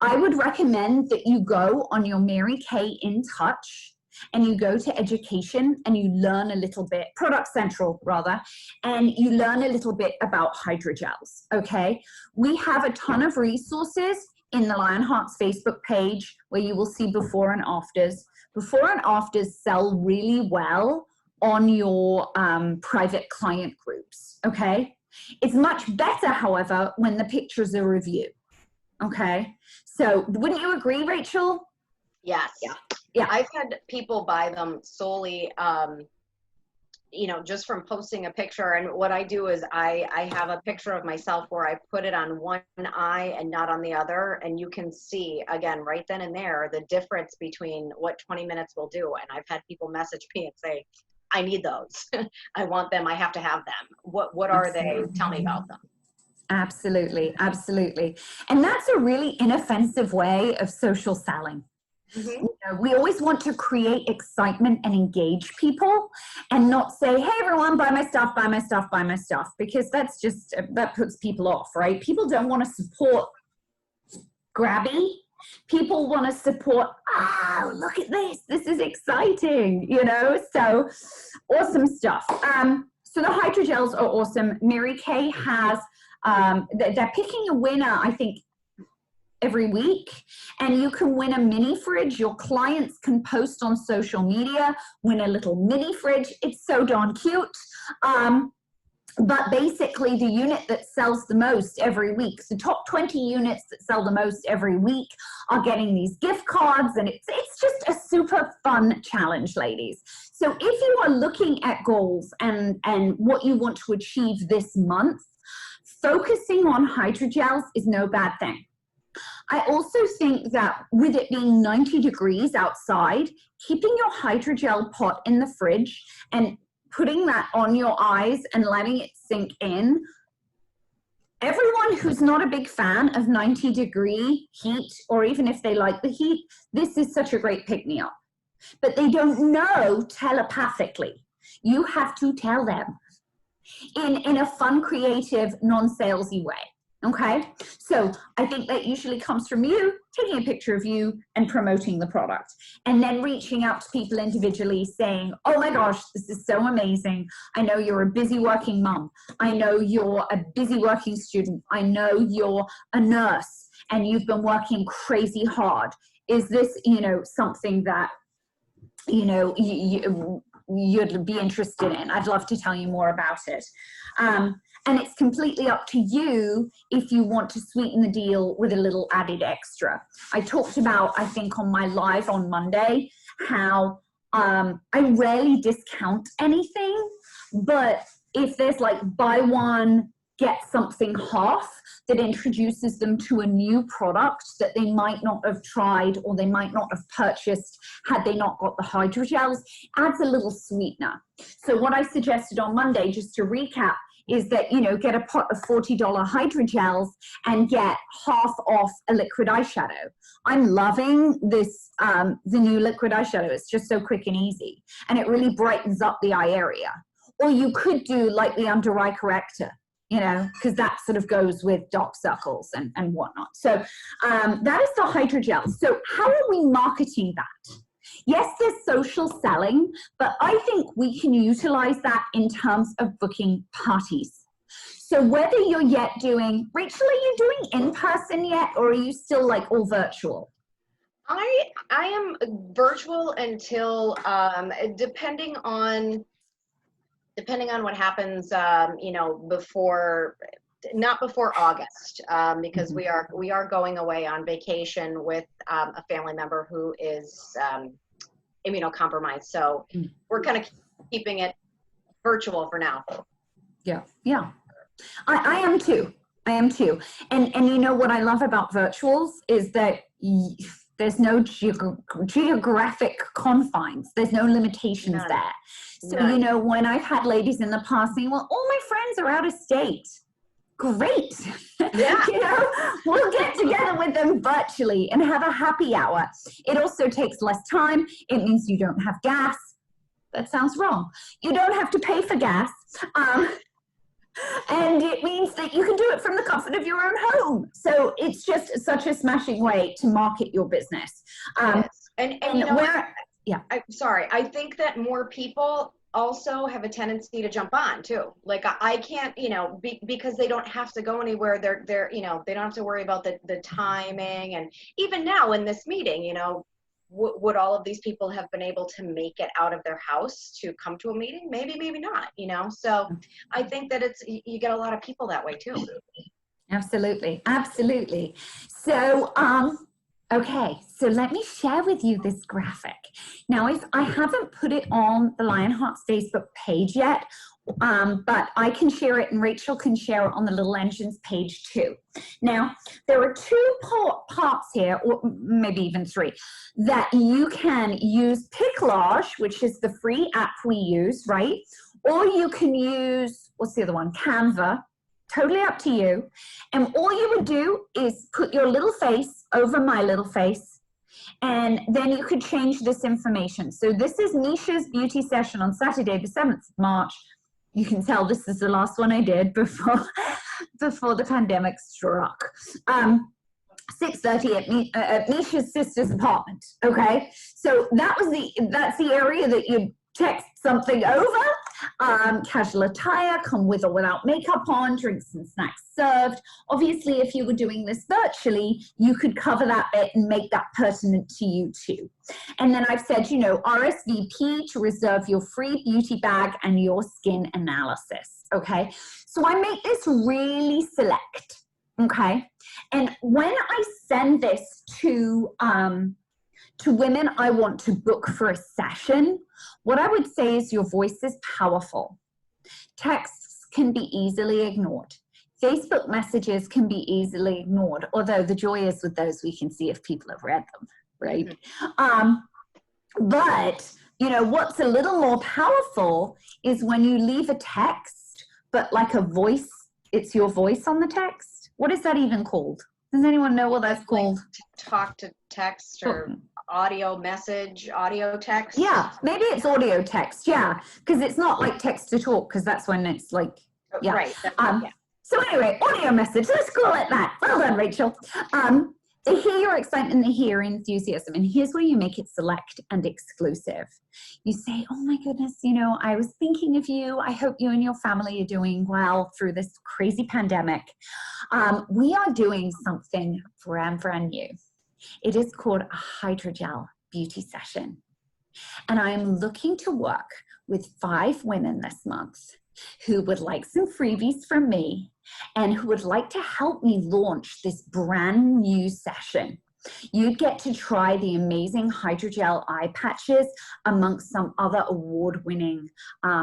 I would recommend that you go on your Mary Kay In Touch and you go to education and you learn a little bit, Product Central rather, and you learn a little bit about hydrogels, okay? We have a ton of resources in the Lionheart's Facebook page where you will see before and afters. Before and afters sell really well on your private client groups, okay? It's much better, however, when the pictures are review, okay? So wouldn't you agree, Rachel? Yes. Yeah. I've had people buy them solely, you know, just from posting a picture. And what I do is I have a picture of myself where I put it on one eye and not on the other. And you can see, again, right then and there, the difference between what 20 minutes will do. And I've had people message me and say, I need those. I want them. I have to have them. What are they? Tell me about them. Absolutely. Absolutely. And that's a really inoffensive way of social selling. Mm-hmm. You know, we always want to create excitement and engage people and not say, hey, everyone, buy my stuff, buy my stuff, buy my stuff, because that's just, that puts people off, right? People don't want to support grabby. People want to support, oh, look at this. This is exciting, you know? So awesome stuff. So the hydrogels are awesome. Mary Kay has, they're picking a winner, I think, every week, and you can win a mini fridge. Your clients can post on social media, win a little mini fridge. It's so darn cute. But basically the unit that sells the most every week, the top 20 units that sell the most every week are getting these gift cards, and it's just a super fun challenge, ladies. So if you are looking at goals and what you want to achieve this month, focusing on hydrogels is no bad thing. I also think that with it being 90 degrees outside, keeping your hydrogel pot in the fridge and putting that on your eyes and letting it sink in. Everyone who's not a big fan of 90-degree heat, or even if they like the heat, this is such a great pick-me-up. But they don't know telepathically. You have to tell them in a fun, creative, non-salesy way. Okay, So I think that usually comes from you taking a picture of you and promoting the product, and then reaching out to people individually saying, oh my gosh, this is so amazing. I know you're a busy working mom. I know you're a busy working student. I know you're a nurse and you've been working crazy hard. Is this, something that, you'd be interested in? I'd love to tell you more about it. And it's completely up to you if you want to sweeten the deal with a little added extra. I talked about, I think on my live on Monday, how I rarely discount anything, but if there's like buy one, get something half, that introduces them to a new product that they might not have tried or they might not have purchased had they not got the hydrogels, adds a little sweetener. So what I suggested on Monday, just to recap, is that, get a pot of $40 hydrogels and get half off a liquid eyeshadow. I'm loving this, the new liquid eyeshadow. It's just so quick and easy, and it really brightens up the eye area. Or you could do like the under eye corrector, because that sort of goes with dark circles and whatnot. So that is the hydrogel. So how are we marketing that? Yes, there's social selling, but I think we can utilize that in terms of booking parties. So whether you're yet doing, Rachel, are you doing in person yet, or are you still like all virtual? I am virtual until depending on what happens, not before August, because we are going away on vacation with a family member who is immunocompromised. So we're kind of keeping it virtual for now. Yeah. I am too. And what I love about virtuals is that there's no geographic confines. There's no limitations there. So, when I've had ladies in the past saying, well, all my friends are out of state. Great. Yeah. We'll get together with them virtually and have a happy hour. It also takes less time. It means you don't have gas. That sounds wrong. You don't have to pay for gas. And it means that you can do it from the comfort of your own home. So it's just such a smashing way to market your business. I'm sorry. I think that more people also have a tendency to jump on too. Like I can't, because they don't have to go anywhere. They're they don't have to worry about the timing. And even now in this meeting, would all of these people have been able to make it out of their house to come to a meeting? Maybe not, So I think that you get a lot of people that way too. Absolutely. So, okay, so let me share with you this graphic. Now, I haven't put it on the Lionheart's Facebook page yet, but I can share it and Rachel can share it on the Little Engines page too. Now, there are two parts here, or maybe even three, that you can use Piclage, which is the free app we use, right? Or you can use, what's the other one? Canva. Totally up to you. And all you would do is put your little face over my little face, and then you could change this information. So this is Nisha's beauty session on Saturday, the 7th of March. You can tell this is the last one I did before the pandemic struck. 6:30 at Nisha's sister's apartment. Okay, so that's the area that you text something over. Casual attire, come with or without makeup on, drinks and snacks served. Obviously, if you were doing this virtually, you could cover that bit and make that pertinent to you too. And then I've said, RSVP to reserve your free beauty bag and your skin analysis. Okay, so I make this really select. Okay, and when I send this to women I want to book for a session, what I would say is your voice is powerful. Texts can be easily ignored. Facebook messages can be easily ignored, although the joy is with those we can see if people have read them, right? But, what's a little more powerful is when you leave a text, but like a voice, it's your voice on the text. What is that even called? Does anyone know what that's called? Talk to text or audio message, audio text. Yeah, maybe it's audio text. Yeah, because it's not like text to talk, because that's when it's like, yeah. Right. So anyway, audio message, let's call it that. Well done, Rachel. They hear your excitement, they hear enthusiasm, and here's where you make it select and exclusive. You say, oh my goodness, you know, I was thinking of you. I hope you and your family are doing well through this crazy pandemic. We are doing something brand new. It is called a hydrogel beauty session. And I am looking to work with 5 women this month who would like some freebies from me and who would like to help me launch this brand new session. You'd get to try the amazing hydrogel eye patches amongst some other award-winning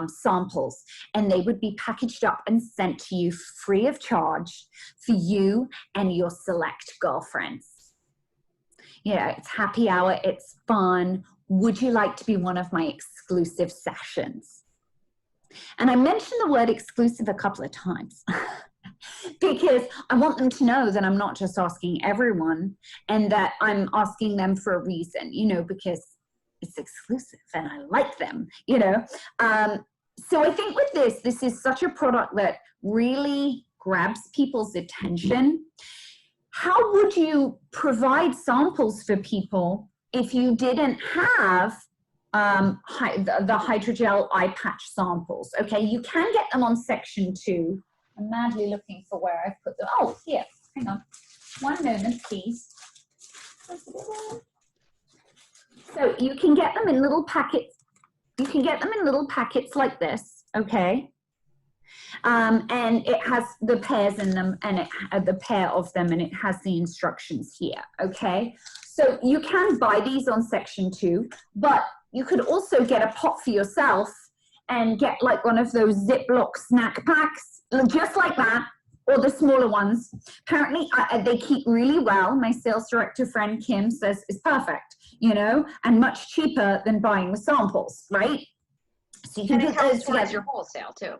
samples, and they would be packaged up and sent to you free of charge for you and your select girlfriends. You know, it's happy hour, it's fun. Would you like to be one of my exclusive sessions? And I mentioned the word exclusive a couple of times because I want them to know that I'm not just asking everyone and that I'm asking them for a reason, you know, because it's exclusive and I like them, you know. So I think with this is such a product that really grabs people's attention. How would you provide samples for people if you didn't have the hydrogel eye patch samples? Okay, you can get them on section 2. I'm madly looking for where I put them. Oh, here, hang on. One moment, please. So you can get them in little packets. You can get them in little packets like this, okay? And it has the pairs in them, and the pair of them, and it has the instructions here, okay? So you can buy these on section 2, but you could also get a pot for yourself and get like one of those Ziploc snack packs, just like that, or the smaller ones. Apparently, they keep really well. My sales director friend Kim says it's perfect, you know, and much cheaper than buying the samples, right? So you can put those together. Your wholesale too.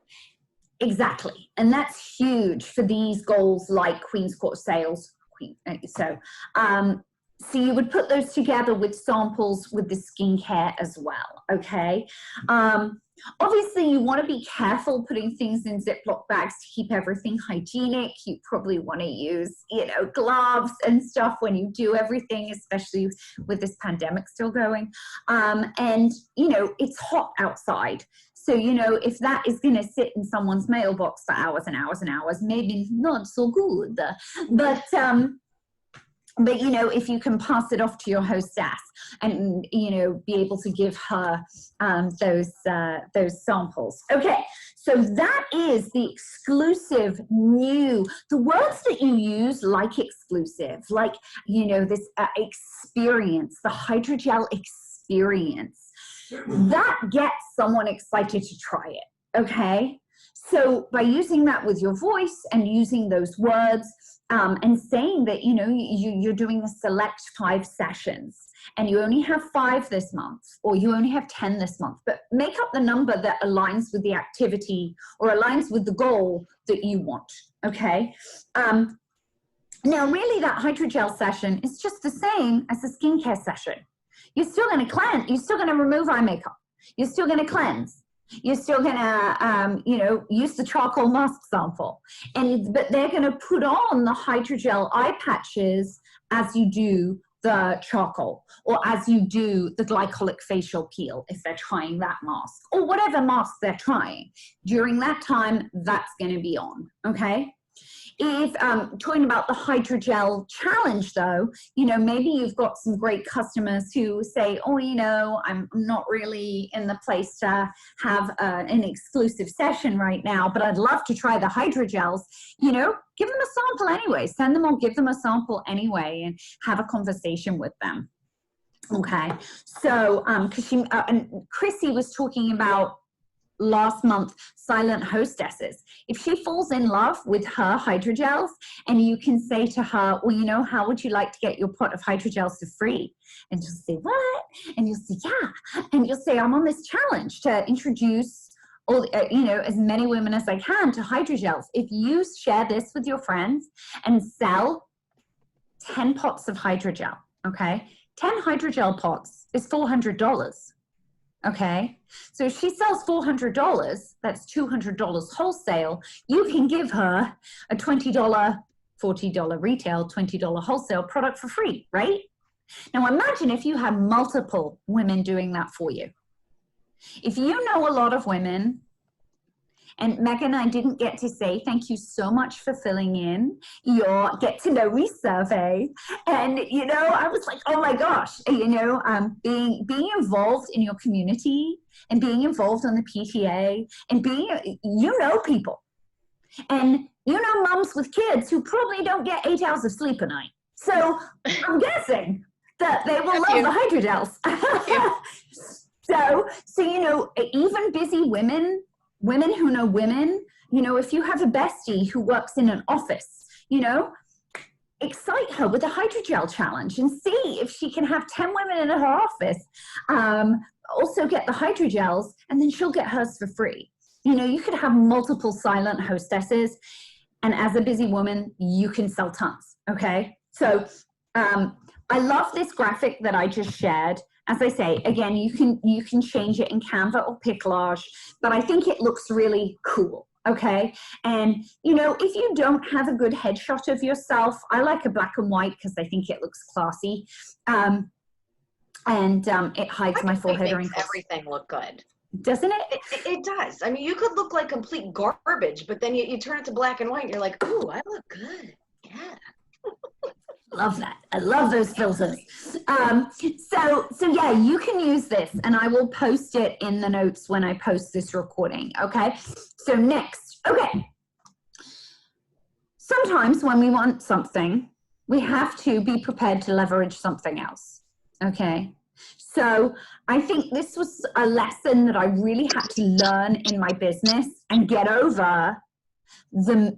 Exactly, and that's huge for these goals like Queen's Court sales. So you would put those together with samples with the skincare as well, okay? Obviously, you want to be careful putting things in Ziploc bags to keep everything hygienic. You probably want to use, you know, gloves and stuff when you do everything, especially with this pandemic still going. And, you know, it's hot outside. So, you know, if that is going to sit in someone's mailbox for hours and hours and hours, maybe not so good. But, you know, if you can pass it off to your hostess and, you know, be able to give her those samples. Okay, so that is the exclusive new, the words that you use like exclusive, like, you know, this experience, the hydrogel experience. That gets someone excited to try it, okay? So by using that with your voice and using those words, and saying that, you know, you're doing the select 5 sessions and you only have 5 this month, or you only have 10 this month, but make up the number that aligns with the activity or aligns with the goal that you want, okay? Now, really, that hydrogel session is just the same as the skincare session. You're still going to cleanse. You're still going to remove eye makeup. You're still going to cleanse. You're still going to, you know, use the charcoal mask sample. But they're going to put on the hydrogel eye patches as you do the charcoal, or as you do the glycolic facial peel, if they're trying that mask, or whatever mask they're trying. During that time, that's going to be on, okay? If talking about the hydrogel challenge though, you know, maybe you've got some great customers who say, oh, you know, I'm not really in the place to have an exclusive session right now, but I'd love to try the hydrogels. You know, give them a sample anyway, send them or give them a sample anyway and have a conversation with them. Okay, so because and Chrissy was talking about last month, silent hostesses. If she falls in love with her hydrogels and you can say to her, well, you know, how would you like to get your pot of hydrogels for free? And she'll say, what? And you'll say, yeah. And you'll say, I'm on this challenge to introduce all, you know, as many women as I can to hydrogels. If you share this with your friends and sell 10 pots of hydrogel, okay? 10 hydrogel pots is $400. Okay. So if she sells $400, that's $200 wholesale. You can give her a $20, $40 retail, $20 wholesale product for free, right? Now imagine if you had multiple women doing that for you. If you know a lot of women, and Megan, I didn't get to say thank you so much for filling in your get to know me survey. And, you know, I was like, oh my gosh, you know, being involved in your community and being involved on the PTA and being, you know, people. And you know moms with kids who probably don't get 8 hours of sleep a night. So I'm guessing that they will love the hydrogels. So, you know, even busy women who know women, you know, if you have a bestie who works in an office, you know, excite her with a hydrogel challenge and see if she can have 10 women in her office also get the hydrogels, and then she'll get hers for free. You know, you could have multiple silent hostesses, and as a busy woman, you can sell tons, okay? So I love this graphic that I just shared. As I say, again, you can change it in Canva or Piclage, but I think it looks really cool, okay? And, you know, if you don't have a good headshot of yourself, I like a black and white because I think it looks classy. It hides my forehead wrinkles. Everything look good. Doesn't it? It does. I mean, you could look like complete garbage, but then you turn it to black and white and you're like, ooh, I look good. Yeah. Love that. I love those filters. So yeah, you can use this, and I will post it in the notes when I post this recording. Okay. So next, okay. Sometimes when we want something, we have to be prepared to leverage something else. Okay. So I think this was a lesson that I really had to learn in my business and get over the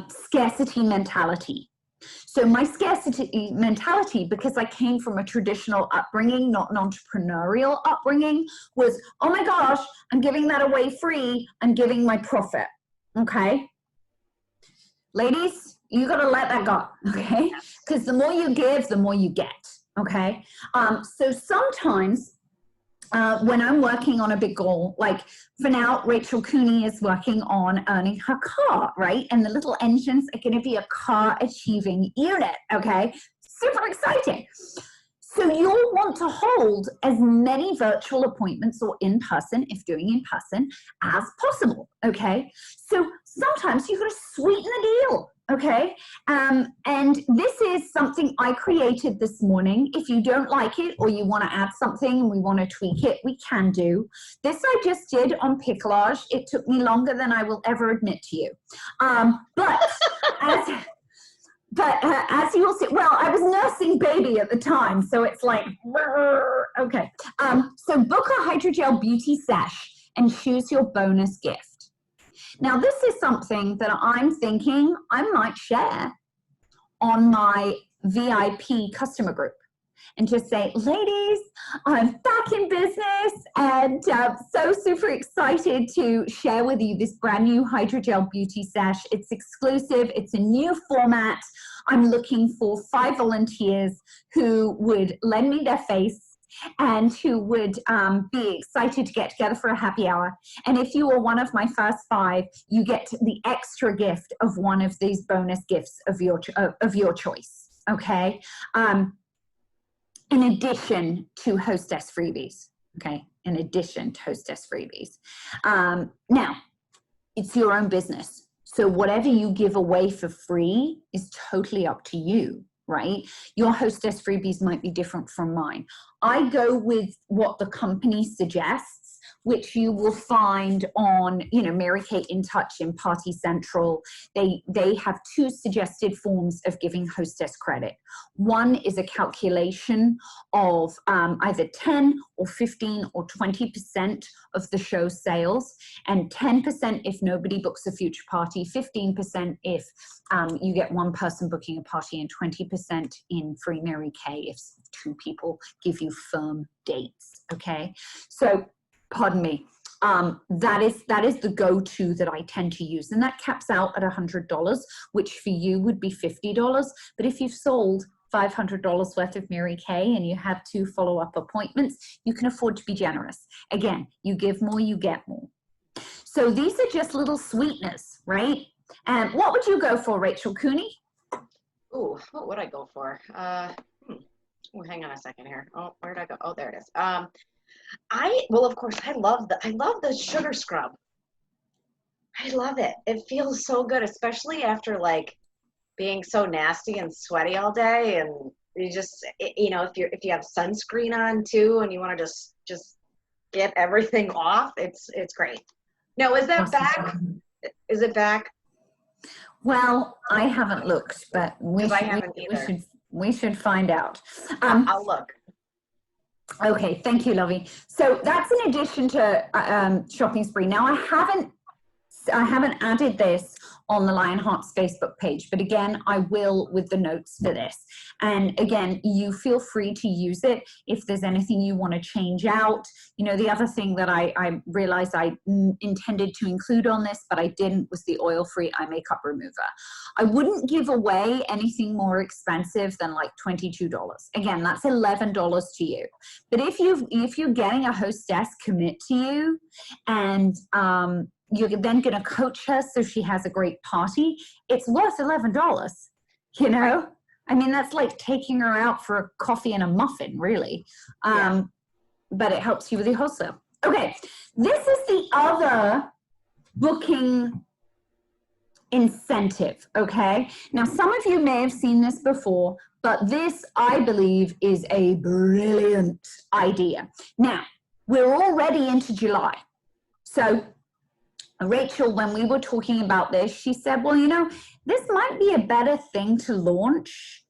scarcity mentality. So my scarcity mentality, because I came from a traditional upbringing, not an entrepreneurial upbringing, was, oh my gosh, I'm giving that away free. I'm giving my profit. Okay. Ladies, you got to let that go. Okay. Because the more you give, the more you get. Okay. So sometimes when I'm working on a big goal, like for now, Rachel Cooney is working on earning her car, right? And the little engines are going to be a car achieving unit, okay? Super exciting. So you'll want to hold as many virtual appointments or in person, if doing in person, as possible, okay? So sometimes you've got to sweeten the deal, okay? And this is something I created this morning. If you don't like it or you want to add something and we want to tweak it, we can do. This I just did on Piclage. It took me longer than I will ever admit to you. But as you will see, well, I was nursing baby at the time, so it's like, okay. So book a hydrogel beauty sesh and choose your bonus gift. Now, this is something that I'm thinking I might share on my VIP customer group and just say, ladies, I'm back in business and so super excited to share with you this brand new hydrogel beauty sesh. It's exclusive. It's a new format. I'm looking for 5 volunteers who would lend me their face and who would be excited to get together for a happy hour. And if you are one of my first 5, you get the extra gift of one of these bonus gifts of your choice, okay? In addition to hostess freebies, okay? In addition to hostess freebies. Now, it's your own business. So whatever you give away for free is totally up to you, right? Your hostess freebies might be different from mine. I go with what the company suggests, which you will find on, you know, Mary Kate in Touch in Party Central. They have 2 suggested forms of giving hostess credit. One is a calculation of either 10 or 15 or 20% of the show sales, and 10% if nobody books a future party, 15% if you get one person booking a party, and 20% in free Mary Kay if 2 people give you firm dates, okay? So, pardon me, that is the go-to that I tend to use, and that caps out at $100, which for you would be $50. But if you've sold $500 worth of Mary Kay and you have 2 follow-up appointments, you can afford to be generous. Again, you give more, you get more. So these are just little sweeteners, right? And what would you go for, Rachel Cooney? Ooh, what would I go for? Oh, hang on a second here. Oh, where did I go? Oh, there it is. Well, of course, I love the sugar scrub. I love it. It feels so good, especially after like being so nasty and sweaty all day, and you just, you know, if you have sunscreen on too, and you want to just get everything off, it's great. Now, is that back? Is it back? Well, I haven't looked, but we should find out. I'll look. Okay, thank you, Lovey. So that's in addition to Shopping Spree. Now, I haven't added this on the Lionheart's Facebook page, but again, I will with the notes for this. And again, you feel free to use it if there's anything you want to change out. You know, the other thing that I realized I intended to include on this, but I didn't, was the oil-free eye makeup remover. I wouldn't give away anything more expensive than like $22. Again, that's $11 to you. But if you're getting a hostess commit to you, and you're then going to coach her so she has a great party, it's worth $11, you know? I mean, that's like taking her out for a coffee and a muffin, really. But it helps you with your wholesale. Okay, this is the other booking incentive, okay? Now, some of you may have seen this before, but this, I believe, is a brilliant idea. Now, we're already into July. So Rachel, when we were talking about this, she said, well, you know, this might be a better thing to launch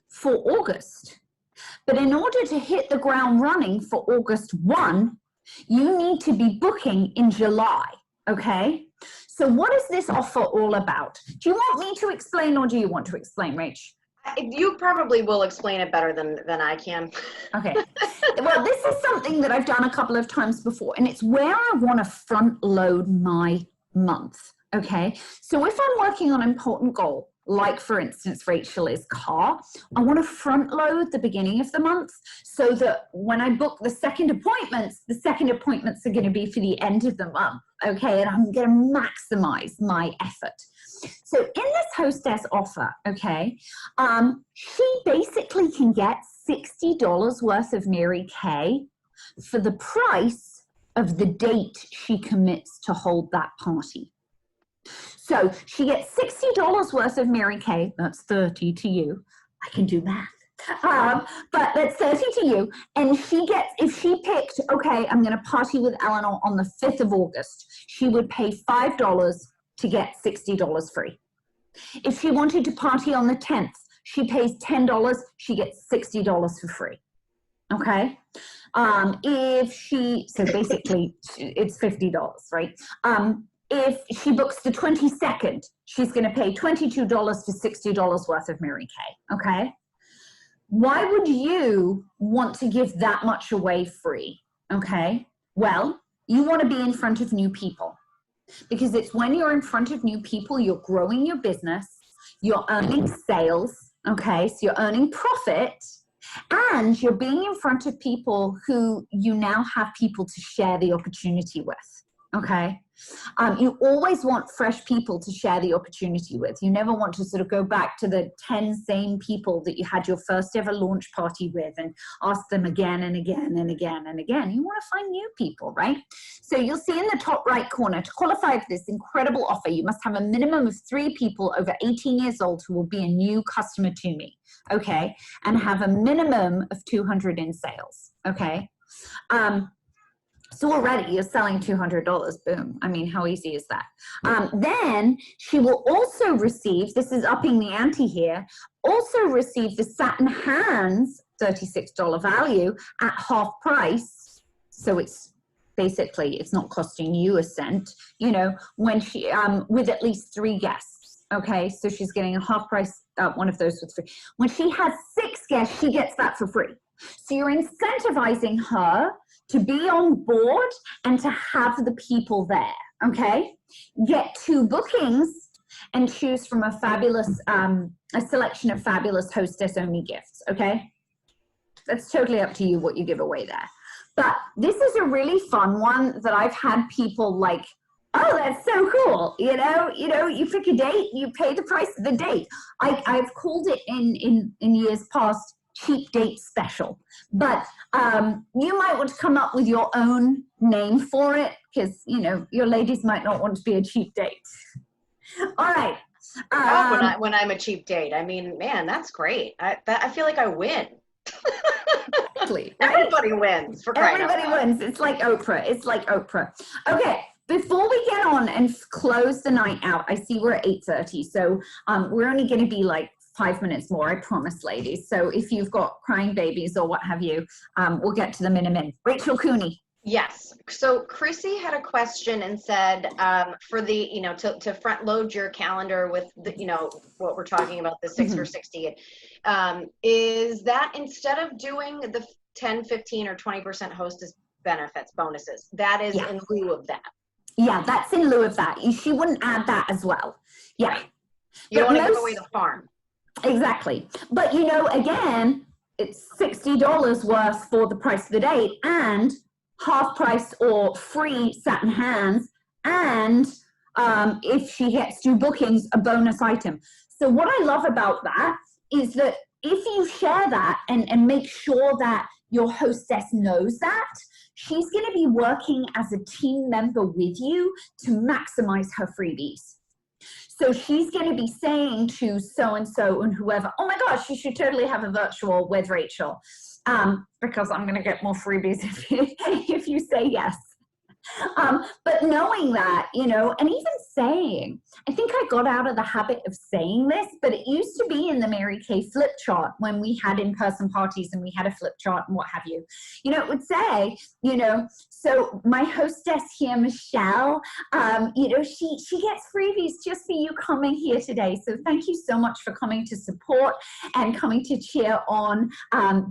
for August. But in order to hit the ground running for August 1, you need to be booking in July, okay? So what is this offer all about? Do you want me to explain, or do you want to explain, Rach? You probably will explain it better than I can. Okay. Well, this is something that I've done a couple of times before, and it's where I want to front load my month. Okay. So if I'm working on an important goal, like for instance, Rachel is car, I want to front load the beginning of the month so that when I book the second appointments are going to be for the end of the month. Okay. And I'm going to maximize my effort. So in this hostess offer, okay, she basically can get $60 worth of Mary Kay for the price of the date she commits to hold that party. So she gets $60 worth of Mary Kay. That's 30 to you. I can do math. But that's 30 to you. And she gets, if she picked, okay, I'm going to party with Eleanor on the 5th of August, she would pay $5 to get $60 free. If she wanted to party on the 10th, she pays $10, she gets $60 for free. Okay? So basically it's $50, right? If she books the 22nd, she's going to pay $22 for $60 worth of Mary Kay. Okay? Why would you want to give that much away free? Okay? Well, you want to be in front of new people. Because it's when you're in front of new people, you're growing your business, you're earning sales, okay? So you're earning profit, and you're being in front of people who you now have people to share the opportunity with, okay? You always want fresh people to share the opportunity with. You never want to sort of go back to the 10 same people that you had your first ever launch party with and ask them again and again and again and again. You want to find new people, right? So you'll see in the top right corner, to qualify for this incredible offer, you must have a minimum of 3 people over 18 years old who will be a new customer to me, okay? And have a minimum of 200 in sales, okay? So already you're selling $200, boom. I mean, how easy is that? Then she will also receive, this is upping the ante here, also receive the satin hands, $36 value at half price. So it's basically, it's not costing you a cent, you know, when she, with at least 3 guests. Okay, so she's getting a half price, one of those with free. When she has 6 guests, she gets that for free. So you're incentivizing her to be on board and to have the people there, okay? Get 2 bookings, and choose from a fabulous, a selection of fabulous hostess-only gifts, okay? That's totally up to you what you give away there. But this is a really fun one that I've had people like, oh, that's so cool. You know, you pick a date, you pay the price of the date. I've called it in years past cheap date special, but you might want to come up with your own name for it, because, you know, your ladies might not want to be a cheap date. All right. When I'm a cheap date, I mean, man, that's great. I feel like I win. Exactly, right? Everybody wins. Everybody wins. It's like Oprah. It's like Oprah. Okay, before we get on and close the night out, I see we're at 8:30, so we're only going to be like 5 minutes more, I promise, ladies. So if you've got crying babies or what have you, we'll get to them in a minute. Rachel Cooney. Yes. So Chrissy had a question and said, for the, you know, to front load your calendar with the, you know, what we're talking about, the 6 for 60, is that instead of doing the 10, 15, or 20% hostess benefits, bonuses, that is in lieu of that? Yeah, that's in lieu of that. She wouldn't add that as well. Yeah. Right. You don't want to give away the farm. Exactly. But, you know, again, it's $60 worth for the price of the date, and half price or free satin hands, and if she gets 2 bookings, a bonus item. So what I love about that is that if you share that and make sure that your hostess knows that, she's going to be working as a team member with you to maximize her freebies. So she's going to be saying to so-and-so and whoever, oh my gosh, you should totally have a virtual with Rachel, because I'm going to get more freebies if you say yes. But knowing that, you know, and even saying, I think I got out of the habit of saying this, but it used to be in the Mary Kay flip chart when we had in-person parties and we had a flip chart and what have you. You know, it would say, you know, so my hostess here, Michelle, you know, she gets freebies just for you coming here today. So thank you so much for coming to support and coming to cheer on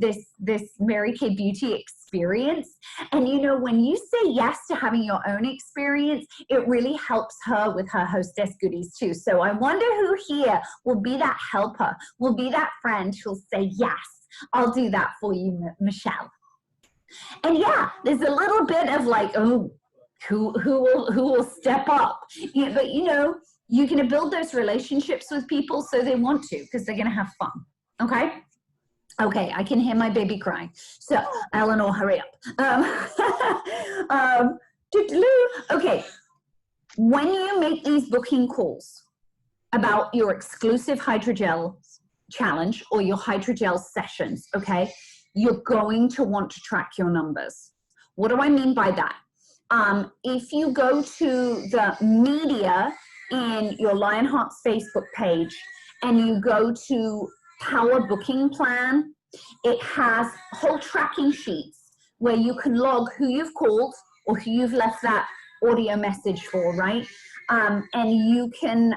this Mary Kay Beauty experience. And you know, when you say yes to having your own experience, it really helps her with her hostess goodies too. So I wonder who here will be that helper, will be that friend who'll say, yes, I'll do that for you, Michelle. And yeah, there's a little bit of like, oh, who will step up? Yeah, but you know, you're going to build those relationships with people so they want to, because they're going to have fun. Okay. Okay, I can hear my baby crying. So, Eleanor, hurry up. Okay, when you make these booking calls about your exclusive hydrogel challenge or your hydrogel sessions, okay, you're going to want to track your numbers. What do I mean by that? If you go to the media in your Lionheart's Facebook page and you go to Power Booking Plan, it has whole tracking sheets where you can log who you've called or who you've left that audio message for, right? And you can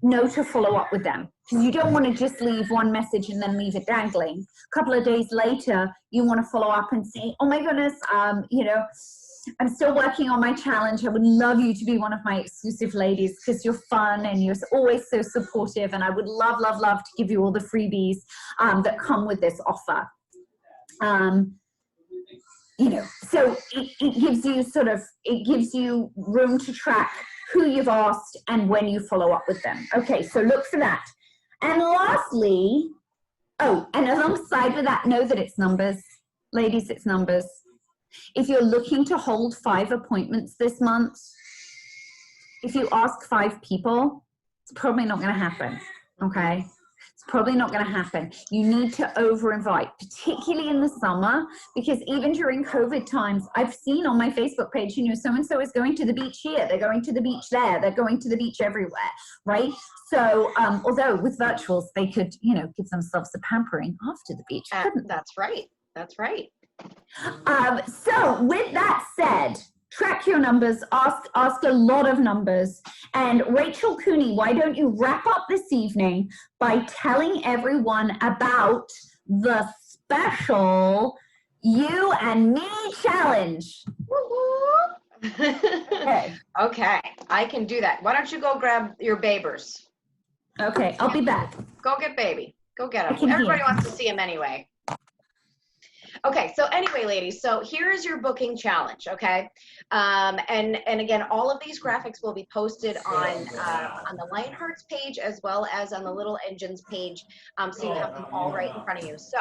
know to follow up with them, because you don't want to just leave one message and then leave it dangling. A couple of days later, you want to follow up and say, oh my goodness, you know, I'm still working on my challenge. I would love you to be one of my exclusive ladies because you're fun and you're always so supportive. And I would love, love, love to give you all the freebies that come with this offer. You know, so it gives you it gives you room to track who you've asked and when you follow up with them. Okay, so look for that. And lastly, oh, and alongside with that, know that it's numbers. Ladies, it's numbers. If you're looking to hold 5 appointments this month, if you ask 5 people, it's probably not going to happen, okay? It's probably not going to happen. You need to over-invite, particularly in the summer, because even during COVID times, I've seen on my Facebook page, you know, so-and-so is going to the beach here, they're going to the beach there, they're going to the beach everywhere, right? So, although with virtuals, they could, you know, give themselves a pampering after the beach, couldn't they? That's right. That's right. So with that said, track your numbers, ask a lot of numbers. And Rachel Cooney, why don't you wrap up this evening by telling everyone about the special You and Me Challenge. Okay. Okay, I can do that. Why don't you go grab your babers? Okay, I'll be back. Go get baby. Go get I him. can Everybody hear. wants to see him anyway. Okay, so anyway, ladies, so here's your booking challenge, okay? And again, all of these graphics will be posted on the Lionhearts page as well as on the Little Engines page, so you have them all right in front of you. So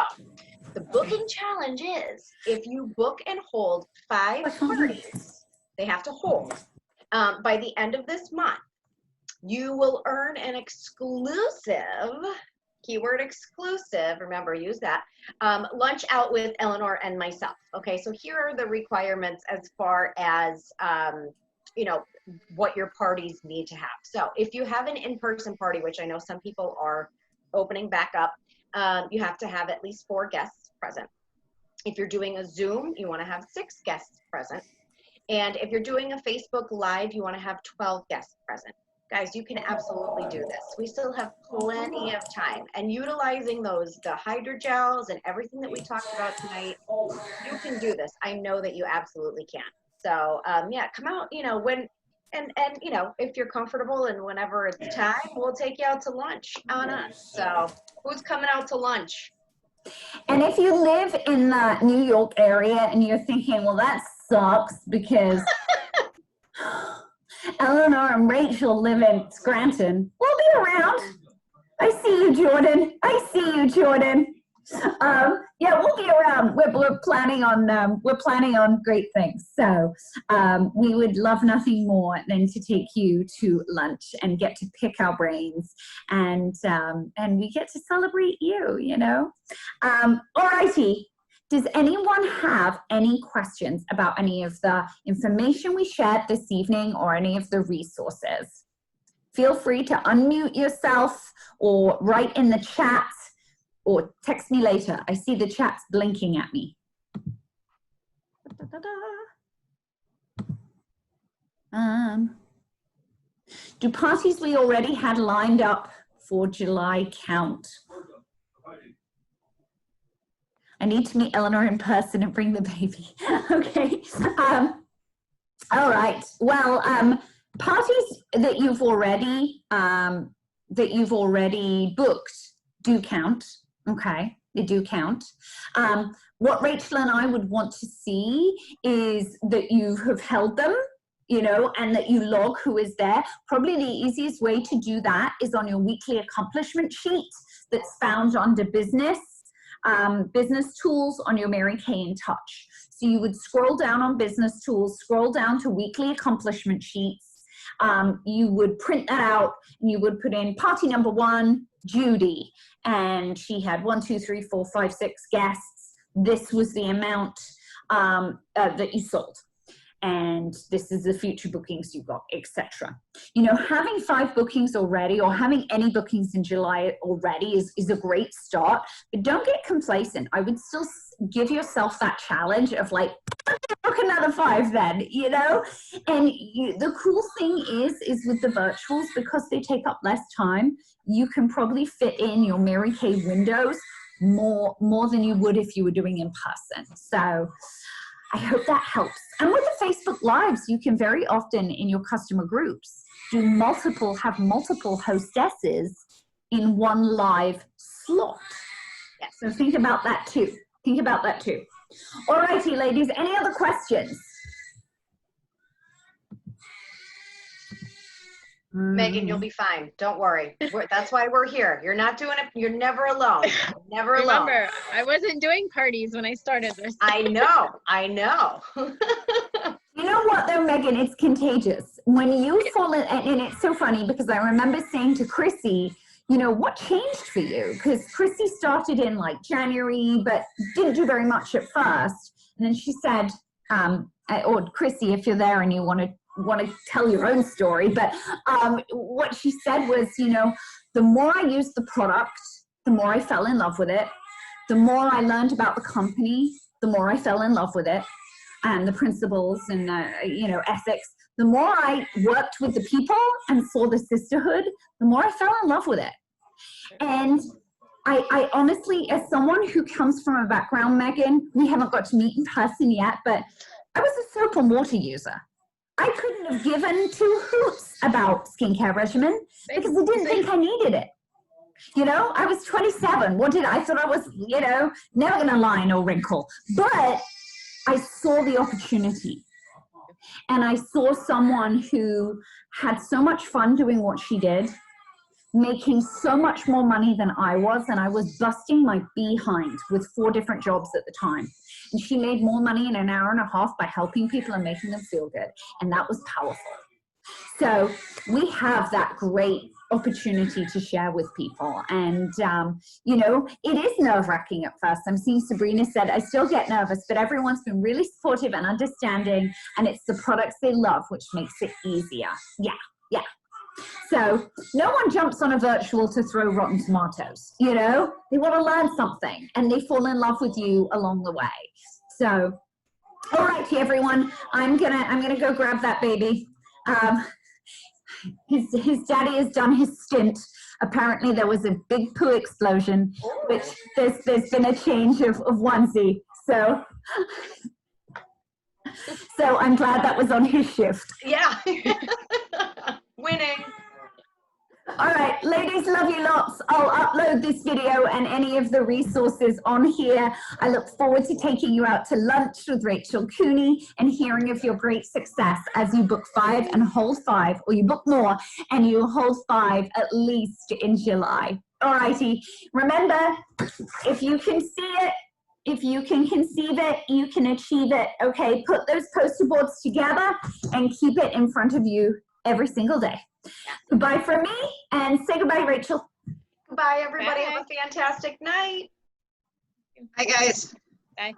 the booking challenge is if you book and hold 5 parties, they have to hold, by the end of this month, you will earn an exclusive, keyword exclusive, remember, use that, lunch out with Eleanor and myself. Okay, so here are the requirements as far as, you know, what your parties need to have. So if you have an in-person party, which I know some people are opening back up, you have to have at least 4 guests present. If you're doing a Zoom, you want to have 6 guests present. And if you're doing a Facebook Live, you want to have 12 guests present. Guys, you can absolutely do this. We still have plenty of time. And utilizing the hydrogels and everything that we talked about tonight, you can do this. I know that you absolutely can. So yeah, come out, you know, and you know, if you're comfortable and whenever it's time, we'll take you out to lunch on us. So who's coming out to lunch? And if you live in the New York area and you're thinking, well, that sucks because Eleanor and Rachel live in Scranton, we'll be around. I see you, Jordan. I see you, Jordan. Yeah, we'll be around. We're planning on great things. So we would love nothing more than to take you to lunch and get to pick our brains, and we get to celebrate you. You know. All righty. Does anyone have any questions about any of the information we shared this evening or any of the resources? Feel free to unmute yourself or write in the chat or text me later. I see the chat's blinking at me. Do parties we already had lined up for July count? I need to meet Eleanor in person and bring the baby. Okay. All right. Well, parties that you've already booked do count. Okay, they do count. What Rachel and I would want to see is that you have held them, you know, and that you log who is there. Probably the easiest way to do that is on your weekly accomplishment sheet that's found under business tools on your Mary Kay in Touch. So you would scroll down on business tools, scroll down to weekly accomplishment sheets. You would print that out and you would put in party number 1, Judy, and she had 1, 2, 3, 4, 5, 6 guests. This was the amount that you sold, and this is the future bookings you got, etc. You know, having 5 bookings already or having any bookings in July already is a great start, but don't get complacent. I would still give yourself that challenge of like, book another 5 then, you know. And the cool thing is with the virtuals, because they take up less time, you can probably fit in your Mary Kay windows more than you would if you were doing in person. So I hope that helps. And with the Facebook Lives, you can very often in your customer groups have multiple hostesses in one live slot. Yes. So think about that too. Think about that too. All righty, ladies, any other questions? Megan, you'll be fine. Don't worry. That's why we're here. You're not doing it. You're never alone. Never alone. Remember, I wasn't doing parties when I started this. I know. I know. You know what though, Megan? It's contagious. When you fall in, and it's so funny because I remember saying to Chrissy, you know, what changed for you? Because Chrissy started in like January, but didn't do very much at first. And then she said, or Chrissy, if you're there and you want to tell your own story, but what she said was, you know, the more I used the product, the more I fell in love with it. The more I learned about the company, the more I fell in love with it, and the principles and you know, ethics. The more I worked with the people and saw the sisterhood, the more I fell in love with it. And I honestly, as someone who comes from a background, Megan, we haven't got to meet in person yet, but I was a soap and water user. I couldn't have given two hoots about skincare regimen because I didn't think I needed it. You know, I was 27. What did I thought I was, you know, never going to line or wrinkle. But I saw the opportunity. And I saw someone who had so much fun doing what she did, making so much more money than I was, and I was busting my behind with 4 different jobs at the time. And she made more money in an hour and a half by helping people and making them feel good, and that was powerful. So we have that great opportunity to share with people, and you know, it is nerve-wracking at first. I'm seeing Sabrina said, I still get nervous, but everyone's been really supportive and understanding, and it's the products they love which makes it easier. Yeah. So no one jumps on a virtual to throw rotten tomatoes, you know, they want to learn something and they fall in love with you along the way. So all righty, everyone, I'm gonna go grab that baby. His daddy has done his stint. Apparently there was a big poo explosion, which there's been a change of onesie. So I'm glad that was on his shift. Yeah. Winning. All right, ladies, love you lots. I'll upload this video and any of the resources on here. I look forward to taking you out to lunch with Rachel Cooney and hearing of your great success as you book 5 and hold 5, or you book more and you hold 5 at least in July. All righty. Remember, if you can see it, if you can conceive it, you can achieve it. Okay, put those poster boards together and keep it in front of you every single day. Goodbye from me, and say goodbye, Rachel. Goodbye, everybody. Bye. Have a fantastic night. Hi, guys. Bye.